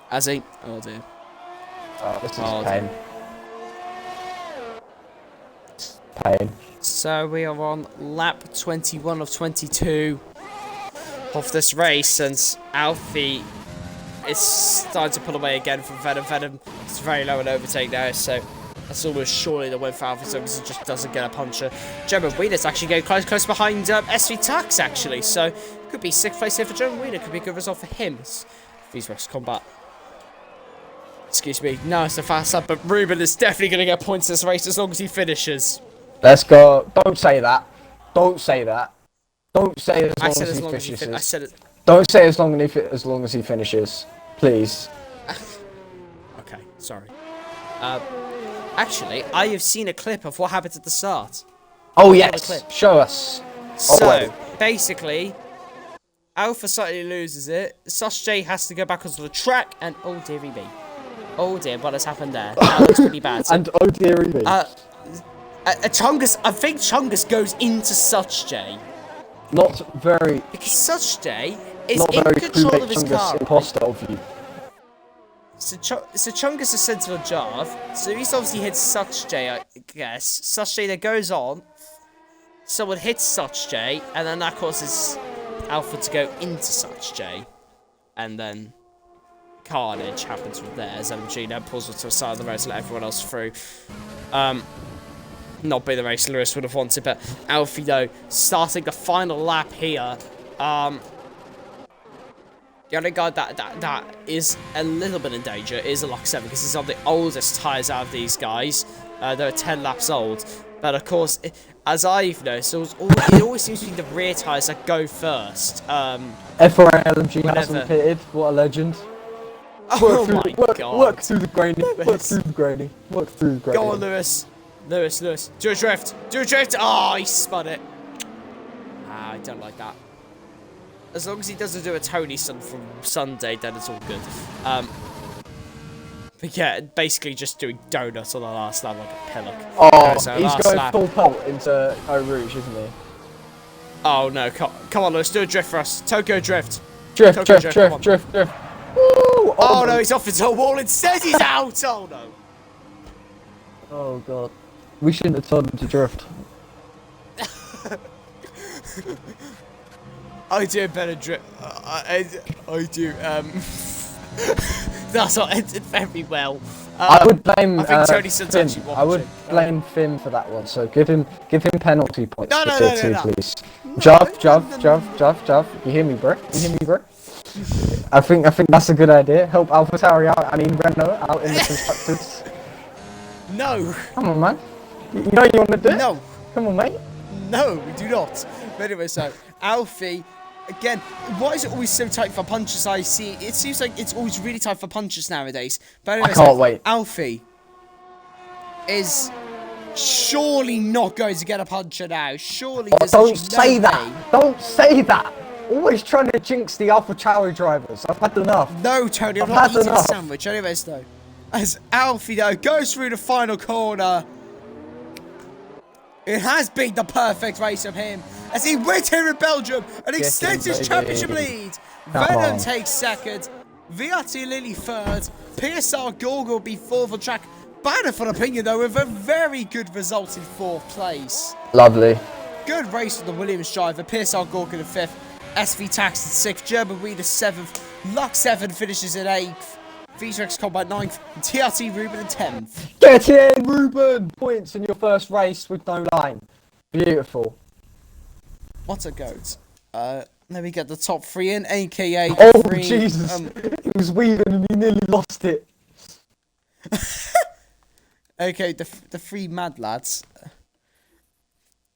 Has he? Oh, dear. Oh, this is Oh, pain. Pain. So we are on lap 21 of 22 of this race, and Alfie is starting to pull away again from Venom. Venom is very low in overtake now, so that's almost surely the win for Alfie, so because he just doesn't get a puncher. German Wiener's actually getting close behind SV Tax, actually, so could be 6th place here for German Wiener. Could be a good result for him. These Rex Combat. Excuse me. No, it's a fast lap, but Ruben is definitely going to get points this race as long as he finishes. Let's go. Don't say that. Don't say that. Don't say as long as he finishes. I said it. Don't say as long as he finishes. Please. Okay, sorry. Actually, I have seen a clip of what happened at the start. Oh yes. Show us. So, basically, Alpha slightly loses it. Sus J has to go back onto the track, and oh dearie me. Oh dear, what has happened there? That looks pretty bad. So, And oh dearie me. Chungus, I think Chungus goes into Such J. Not very. Because Such J is Not in very control of his Chungus car. imposter of you. So Chungus is sent to a job. So he's obviously hit Such J, I guess. Such J that goes on. Someone hits Such J, and then that causes Alpha to go into Such J. And then carnage happens from there as LMG now pulls her to the side of the road to let everyone else through. Not be the race Lewis would have wanted, but Alfie, though, starting the final lap here. The only guy that is a little bit in danger is a Lock 7, because he's on the oldest tyres out of these guys. They're 10 laps old. But, of course, as I've noticed, it always seems to be the rear tyres that go first. F4 LMG Whenever. hasn't pitted. What a legend. Oh my god. Work through the graining. Work through the graining. Work through the graining. Go on, Lewis. Lewis. Do a drift. Do a drift. Oh, he spun it. I don't like that. As long as he doesn't do a Tony Sun from Sunday, then it's all good. But yeah, basically just doing donuts on the last lap like a pillock. Oh, So he's last going lap. full pelt into Eau Rouge, isn't he? Oh no, come on, Lewis, do a drift for us. Tokyo drift. Drift. Woo! Oh No, he's off into a wall instead, he's out! Oh no. Oh god. We shouldn't have told him to drift. I do a better drift. I do, That's not ended very well. I would blame I think Tony Sun's Finn. actually I would watching. blame Finn for that one. So give him penalty points No, for no, tier no, 2, no. please. Jav. You hear me, bro? I think that's a good idea. Help AlphaTauri out. I mean Renault out in the constructors. No. Come on, man. You know you want to do it? No. Come on, mate. No, we do not. But anyway, so Alfie, again, why is it always so tight for punches? I see. It seems like it's always really tight for punches nowadays. But anyway, I can't wait. Alfie is surely not going to get a puncher now. Surely. There's Don't actually say no way. that. Don't say that. Always trying to jinx the AlphaTauri drivers. I've had enough. No, Tony, I'm I've not had eating a enough. sandwich. Anyways, though, as Alfie though goes through the final corner. It has been the perfect race of him as he wins here in Belgium and extends his baby. championship lead. Come Venom on. takes second, VRT Lily third, PSR Gorg will be fourth on track. Bannerful opinion though, with a very good result in fourth place. Lovely. Good race for the Williams driver, PSR Gorg in the fifth, SV Tax in sixth, German Weeder seventh, Luck 7 finishes in eighth, V's Combat ninth, and TRT Ruben in 10th. Get in, Ruben! Points in your first race with no line. Beautiful. What a goat. Let me get the top 3 in, aka Oh, three, Jesus. He was weaving and he nearly lost it. okay, the 3 mad lads.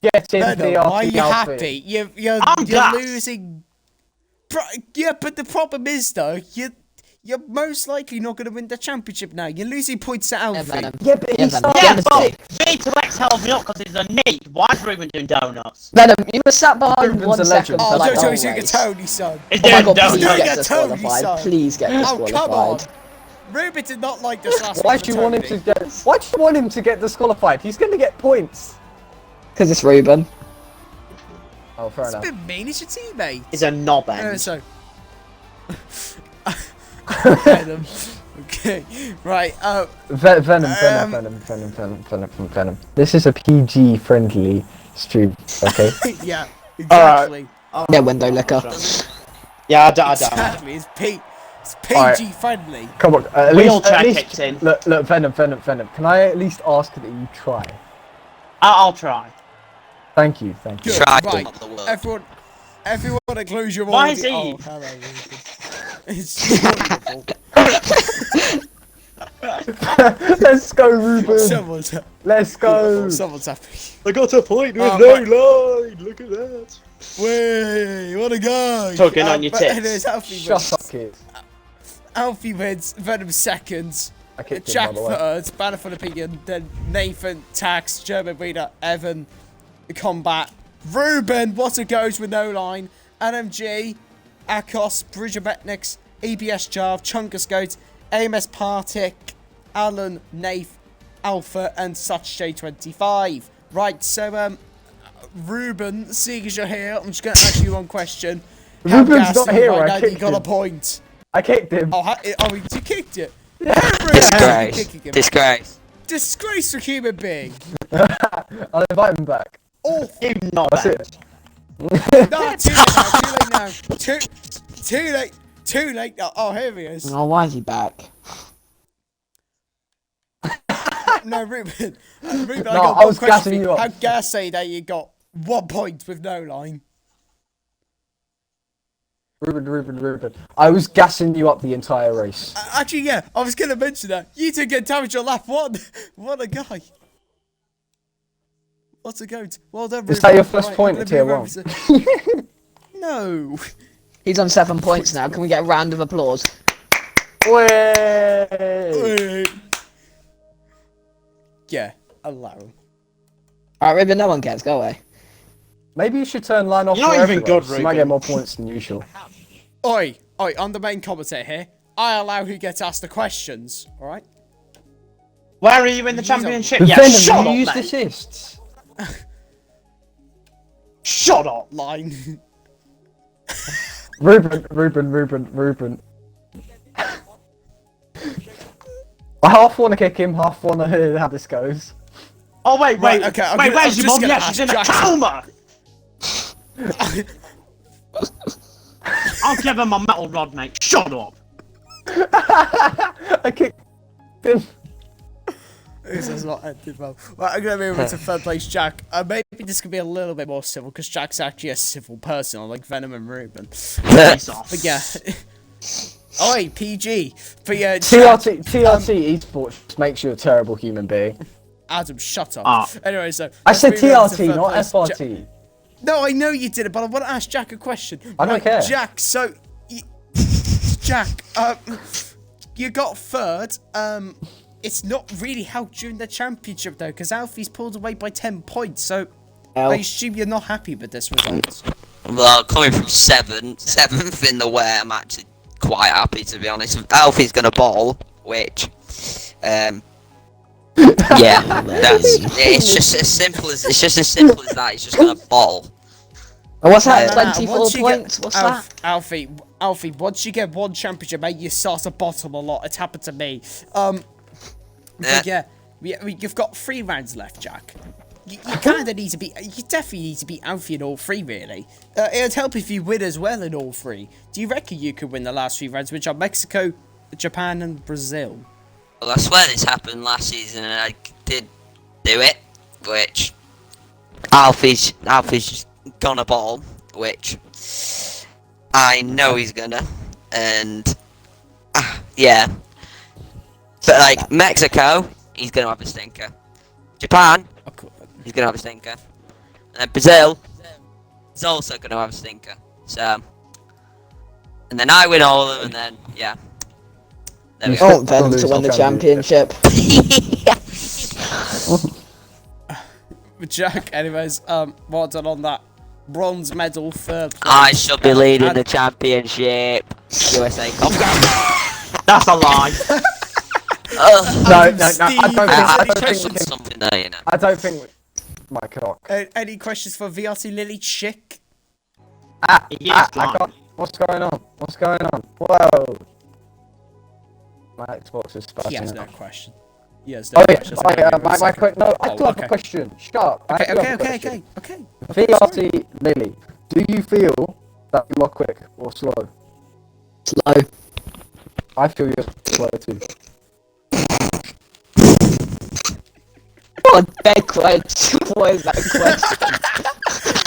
Get in Venom, the why are you outfit. happy? You're gassed. losing. Yeah, but the problem is though, you're most likely not going to win the championship now. You're losing points to Alfie. Yeah, but he started. Yeah, but V2X held me up because it's a knee. Why is Ruben doing donuts? Venom, You were sat behind Ruben's 1 a legend. second Oh, for like don't the tell whole me so you get race. Tony, son. He's Oh my doing god, please Don't donuts. get get Tony, disqualified. son. Please get Oh, come on. disqualified. Ruben did not like this last Why week do for you want him Tony. to get? Why do you want him to get disqualified? He's going to get points. Because it's Ruben. Oh, fair It's a enough. bit mean, it's your teammate. He's a knob end. So. Venom. Okay, right. Venom. This is a PG friendly stream, okay? Yeah, exactly. Yeah, window licker. Yeah, I don't. Exactly. It's PG Alright. friendly. Come on, at Wheelchair least, kicks in. Look, Venom. Can I at least ask that you try? I'll try. Thank you. Good. Try to Right. not the word. Everyone, close your Why audio. is he? Oh, hello, Ruben. It's wonderful. Let's go, Ruben. Someone's Let's go. Someone's happy. I got a point with no line. Look at that. Way, what a guy! Tugging on your but tits. anyways, Alfie Shut wins. up, kids. Alfie wins. Venom second. I kicked him, Jack by the way. third. Banner for opinion. Then Nathan, Tax, German Breeder, Evan, Combat, Ruben. What a goes with no line. NMG, Akos, Bridger Betnix, EBS Jarv, Chunkus Goat, AMS Partic, Alan, Nath, Alpha, and Such J25. Right, so Ruben, seeing as you're here, I'm just going to ask you one question. How Ruben's gassed not are you here, right I now that you kicked got a him. point? I kicked him. Oh, you kicked it. Disgrace. Disgrace. Disgrace for human being. I'll invite him back. Awful. You knob That's end. it. No, too late now. Too late. Too late now. Oh, here he is. Oh, why is he back? No, Ruben. Ruben, No, I got I one was question for gassing you up. How gassed are you that you got 1 point with no line? Ruben. I was gassing you up the entire race. Actually, yeah, I was going to mention that. You didn't get damage on lap 1. What a guy. What a goat. Well done, Ruben. Is that your first Right, point I'm at gonna tier be 1? No. He's on 7 points now. Can we get a round of applause? Way! Wait. Yeah, allow him. Alright, Ruben, no one cares. Go away. Maybe you should turn line off You're for not even everyone, good, so you might Ruben. get more points than usual. Oi, I'm the main commentator here. I allow who gets asked the questions, alright? Where are you in the championship? But Yeah, Venom, shut you up, used mate. assists. Shut up. Line. Ruben. I half want to kick him, half want to hear how this goes. Oh wait, Right, okay, I'm wait. gonna- Where's I'm your just mum? gonna Yeah, she's in a ask coma. I'll give her my metal rod, mate. Shut up. I kicked him. This has not ended well. Right, I'm going to move over to third place, Jack. Maybe this could be a little bit more civil, because Jack's actually a civil person, unlike Venom and Ruben. Face off. But yeah. Oi, PG. But yeah, Jack, TRT esports makes you a terrible human being. Adam, shut up. Ah. Anyway, so... I let's said move over to TRT, third not place. FRT. No, I know you did it, but I want to ask Jack a question. I don't care. Jack, so... Jack, you got third. It's not really helped you in the championship, though, because Alfie's pulled away by 10 points, so... I assume you're not happy with this result. Well, coming from seventh in the way, I'm actually quite happy, to be honest. Alfie's gonna ball, which, yeah, it's just as simple as that. He's just gonna ball. Oh, what's that? No, 24 once you points? get- What's that? Alfie, once you get one championship, mate, you start at bottom a lot. It's happened to me. But yeah, you've got 3 rounds left, Jack. You kind of need to be. You definitely need to beat Alfie in all 3, really. It'd help if you win as well in all 3. Do you reckon you could win the last 3 rounds, which are Mexico, Japan, and Brazil? Well, I swear this happened last season, and I did do it, which Alfie's gonna ball, which I know he's gonna, and yeah. But like Mexico, he's gonna have a stinker. Japan, he's gonna have a stinker. And then Brazil is also gonna have a stinker. So, and then I win all of them, and then yeah. There we I go. want them to win the championship. Jack, anyways, well done on that bronze medal, third place. I shall be leading the championship. USA Cup. That's a lie. No, I don't Steve, think. Something there, you know. I don't think. My cock. Any questions for VRT Lily Chick? He is I blind. can't. What's going on? What's going on? Whoa. My Xbox is He has spacing no out. question. He has no Oh yeah, questions. Okay, no, I Oh, still have okay. a question. Shut up. I Okay, still okay, have a okay, question. okay, okay. VRT Lily, do you feel that you are quick or slow? Slow. I feel you're slow too. What a big question. What is that question?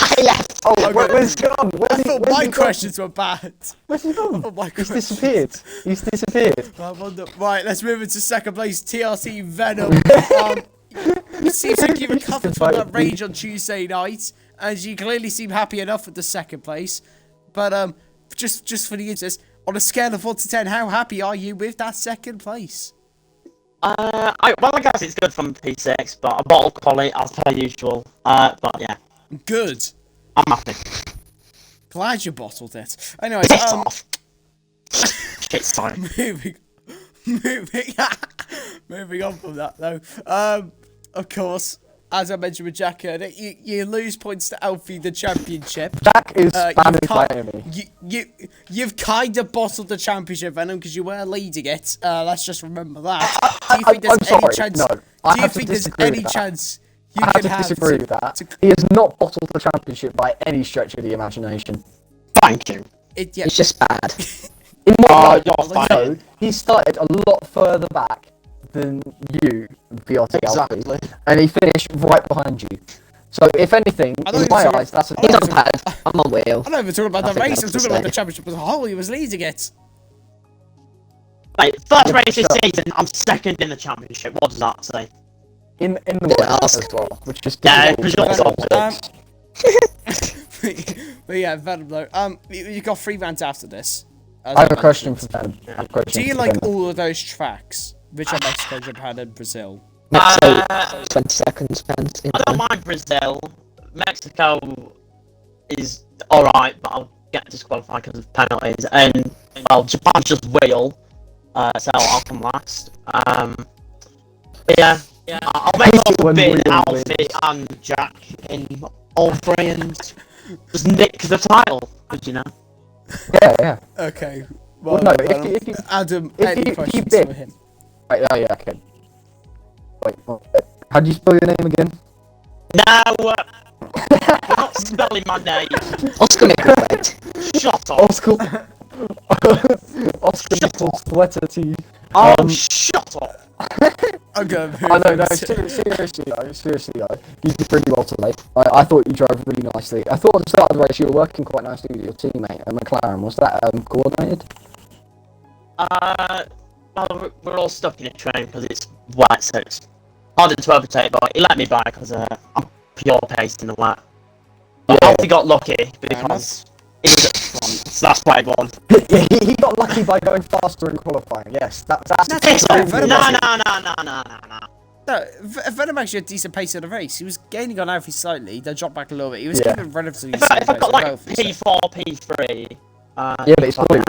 I left. Oh, Okay. where's he gone? I thought where's my he gone? questions were bad. Where's he gone? Oh, my He's questions. disappeared. He's disappeared. I wonder. Right, let's move into second place. TRT Venom. It seems like you recovered from that rage on Tuesday night, and you clearly seem happy enough with the second place. But just for the interest, on a scale of 1 to 10, how happy are you with that second place? I guess it's good from P6, but a bottle quality as per usual. But yeah, Good. I'm happy. Glad you bottled it. Anyways, Piss off. Shit, sorry. moving, moving on from that though. Of course, as I mentioned with Jack, you lose points to Alfie the championship. Jack is spamming You've playing me. you've kind of bottled the championship, Venom, because you were leading it. Let's just remember that. Do you think there's I'm sorry, any chance? no, Do I you have to think there's disagree any with that. chance you I have can to have disagree with that. to- He has not bottled the championship by any stretch of the imagination. Thank you. Yeah, It's just bad. In my You're no, fine. he started a lot further back than you, VRT Alfie, Exactly. and he finished right behind you. So if anything, I don't in my even- eyes, that's a I He's don't on even- pad. I'm on wheel. I'm not even talking about I the think race. I'm that's talking about the the championship as a whole. He was leading it. Right, first Yeah, race this sure. season, I'm second in the championship. What does that say? in the Did West I ask? as well, which is Yeah, difficult because to you're make Um, but yeah, Venom though. You got 3 rounds after this. as I have a mentioned. question for them. I have a question Do you for like them. all of those tracks, which are Mexico, Japan, and Brazil? Next Uh, 20 seconds spent. I don't mind Brazil. Mexico is alright, but I'll get disqualified because of penalties. And, well, Japan's just wheel, so I'll come last. But yeah, I'll make hate up it for when being wheel Alfie wins. and Jack in all three and just nick the title, because you know. Yeah. Okay. Well, no, Venom. if you Adam, if any you questions bid- for him? Right, oh yeah, okay. Wait, how do you spell your name again? No, you're not spelling my name. Oscar Nickelback. Shut up. Oscar. Oscar Nichols letter T. Oh, shut up. I'm gonna move I know, no, on to- seriously though, you did really well today. I thought you drove really nicely. I thought at the start of the race you were working quite nicely with your teammate at McLaren. Was that coordinated? Well, we're all stuck in a train because it's wet, so it's harder to overtake, but he let me by because I'm pure pace in the wet. But Yeah. Alfie got lucky because he was at the front, so that's why he won. Yeah, he got lucky by going faster in qualifying. Yes, that's Piss fair, off. Venom No, actually- no. No, Venom actually had decent pace in the race. He was gaining on Alfie slightly, then dropped back a little bit. He was Yeah. keeping relatively If I same got pace like as Alfie, so- P4, P3, Yeah, but it's probably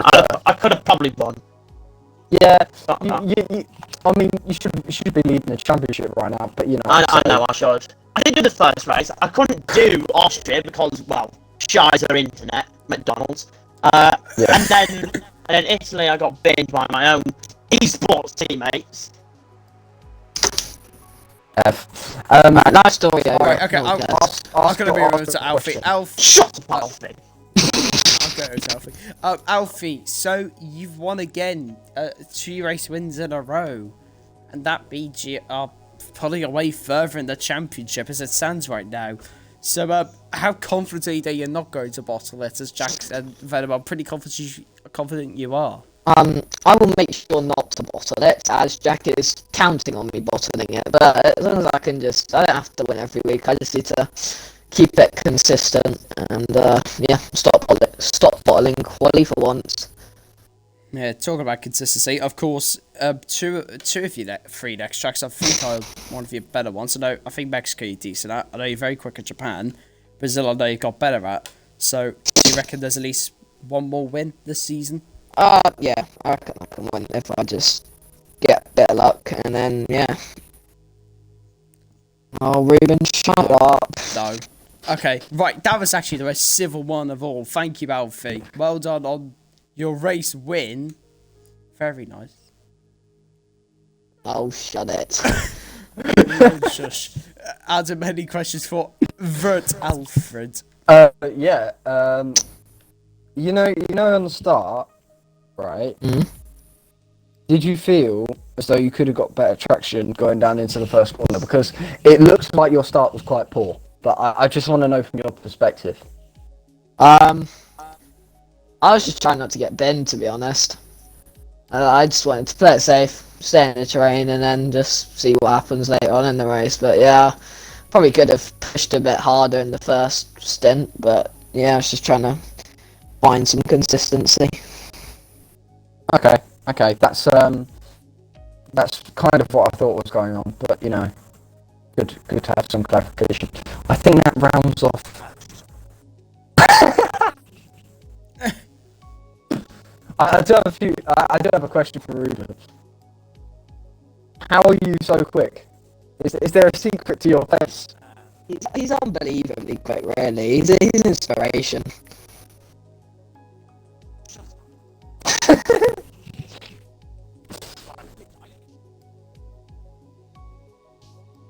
I could have probably won. yeah. But, I mean, you should be leading the championship right now, but you know. I so- know I should. I didn't do the first race. I couldn't do Austria because, well, Shizer internet, McDonald's. Yeah. And then Italy, I got binned by my own esports teammates. F. Nice story. Yeah, Right, okay, we'll get. I'm gonna be over to Alfie. Alfie, Shut up, Alfie. I'll go to Alfie. Alfie, so you've won again, 2 race wins in a row, and that means you are pulling away further in the championship as it stands right now. So, how confident are you not going to bottle it? As Jack said, Venom, I'm pretty confident you are. I will make sure not to bottle it, as Jack is counting on me bottling it. But as long as I don't have to win every week. I just need to keep it consistent and stop bottling quality for once. Yeah, talking about consistency, of course, two of you, three next tracks. I think one of your better ones. I think Mexico you're decent at. I know you're very quick at Japan. Brazil, I know you've got better at. So, do you reckon there's at least one more win this season? Yeah, I reckon I can win if I just get a bit of luck, and then, yeah. Oh, Ruben, shut up. No. Okay, right, that was actually the most civil one of all. Thank you, Alfie. Well done on your race win. Very nice. Oh, shut it. Shush. Adam, any questions for Vert Alfred? Yeah. You know, on the start, right? Mhm. Did you feel as though you could have got better traction going down into the first corner? Because it looks like your start was quite poor. But I just want to know from your perspective. I was just trying not to get binned, to be honest. I just wanted to play it safe, stay in the terrain, and then just see what happens later on in the race. But yeah, probably could have pushed a bit harder in the first stint. But yeah, I was just trying to find some consistency. Okay, that's kind of what I thought was going on. But good to have some clarification. I think that rounds off. I do have a few. I do have a question for Ruben. How are you so quick? Is there a secret to your pace? He's unbelievably quick, really. He's an inspiration.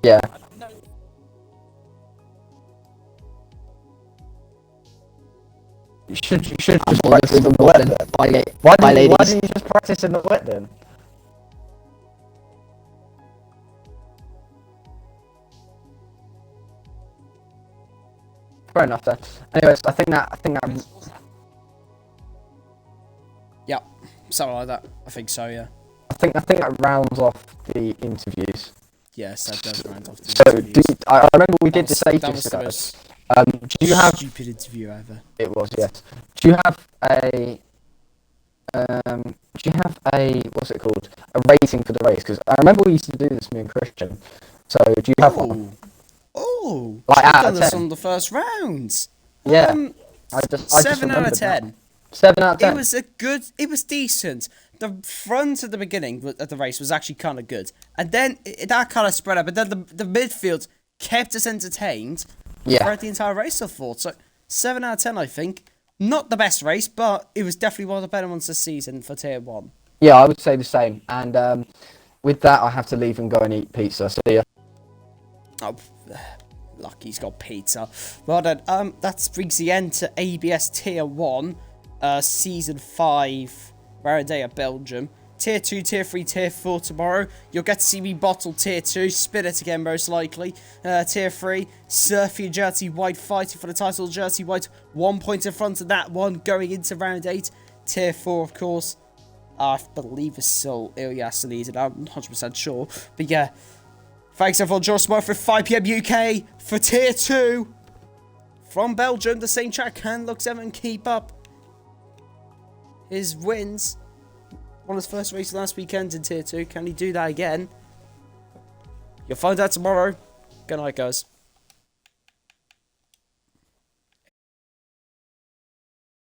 Yeah. You should just practice in the wet then. Why didn't you just practice in the wet then? Fair enough then. Anyways, I think that Yeah, something like that. I think so, yeah. I think that rounds off the interviews. Yes, that does round off the So interviews. I remember we did this ages That was the ago. most Do you have? stupid interview ever. It was, yes. Do you have a what's it called? A rating for the race? Because I remember we used to do this, me and Christian. So do you have one? Oh, Like I've out done of this 10? on the first round. Yeah. I just 7 out of remembered 10. that. 7 out of 10. It was decent. The front at the beginning of the race was actually kind of good. And then that kind of spread up. But then the midfield kept us entertained throughout the entire race, I thought. So 7 out of 10, I think. Not the best race, but it was definitely one of the better ones this season for Tier 1. Yeah, I would say the same. And with that, I have to leave and go and eat pizza. See ya. Oh, Lucky's got pizza. Well done. That brings the end to ABS Tier 1, Season 5, Varadea, Belgium. Tier 2, Tier 3, Tier 4 tomorrow. You'll get to see me bottle Tier 2, spin it again most likely. Tier 3, Surfy Jersey White fighting for the title. Jersey White 1 point in front of that one going into round 8. Tier 4, of course, I believe it's still Ilyas Elise, I'm not 100% sure. But yeah, thanks everyone, join us tomorrow for 5 PM UK for Tier 2. From Belgium, the same track can Lux Evan keep up his wins. Won his first race last weekend in Tier 2. Can he do that again? You'll find out tomorrow. Good night, guys.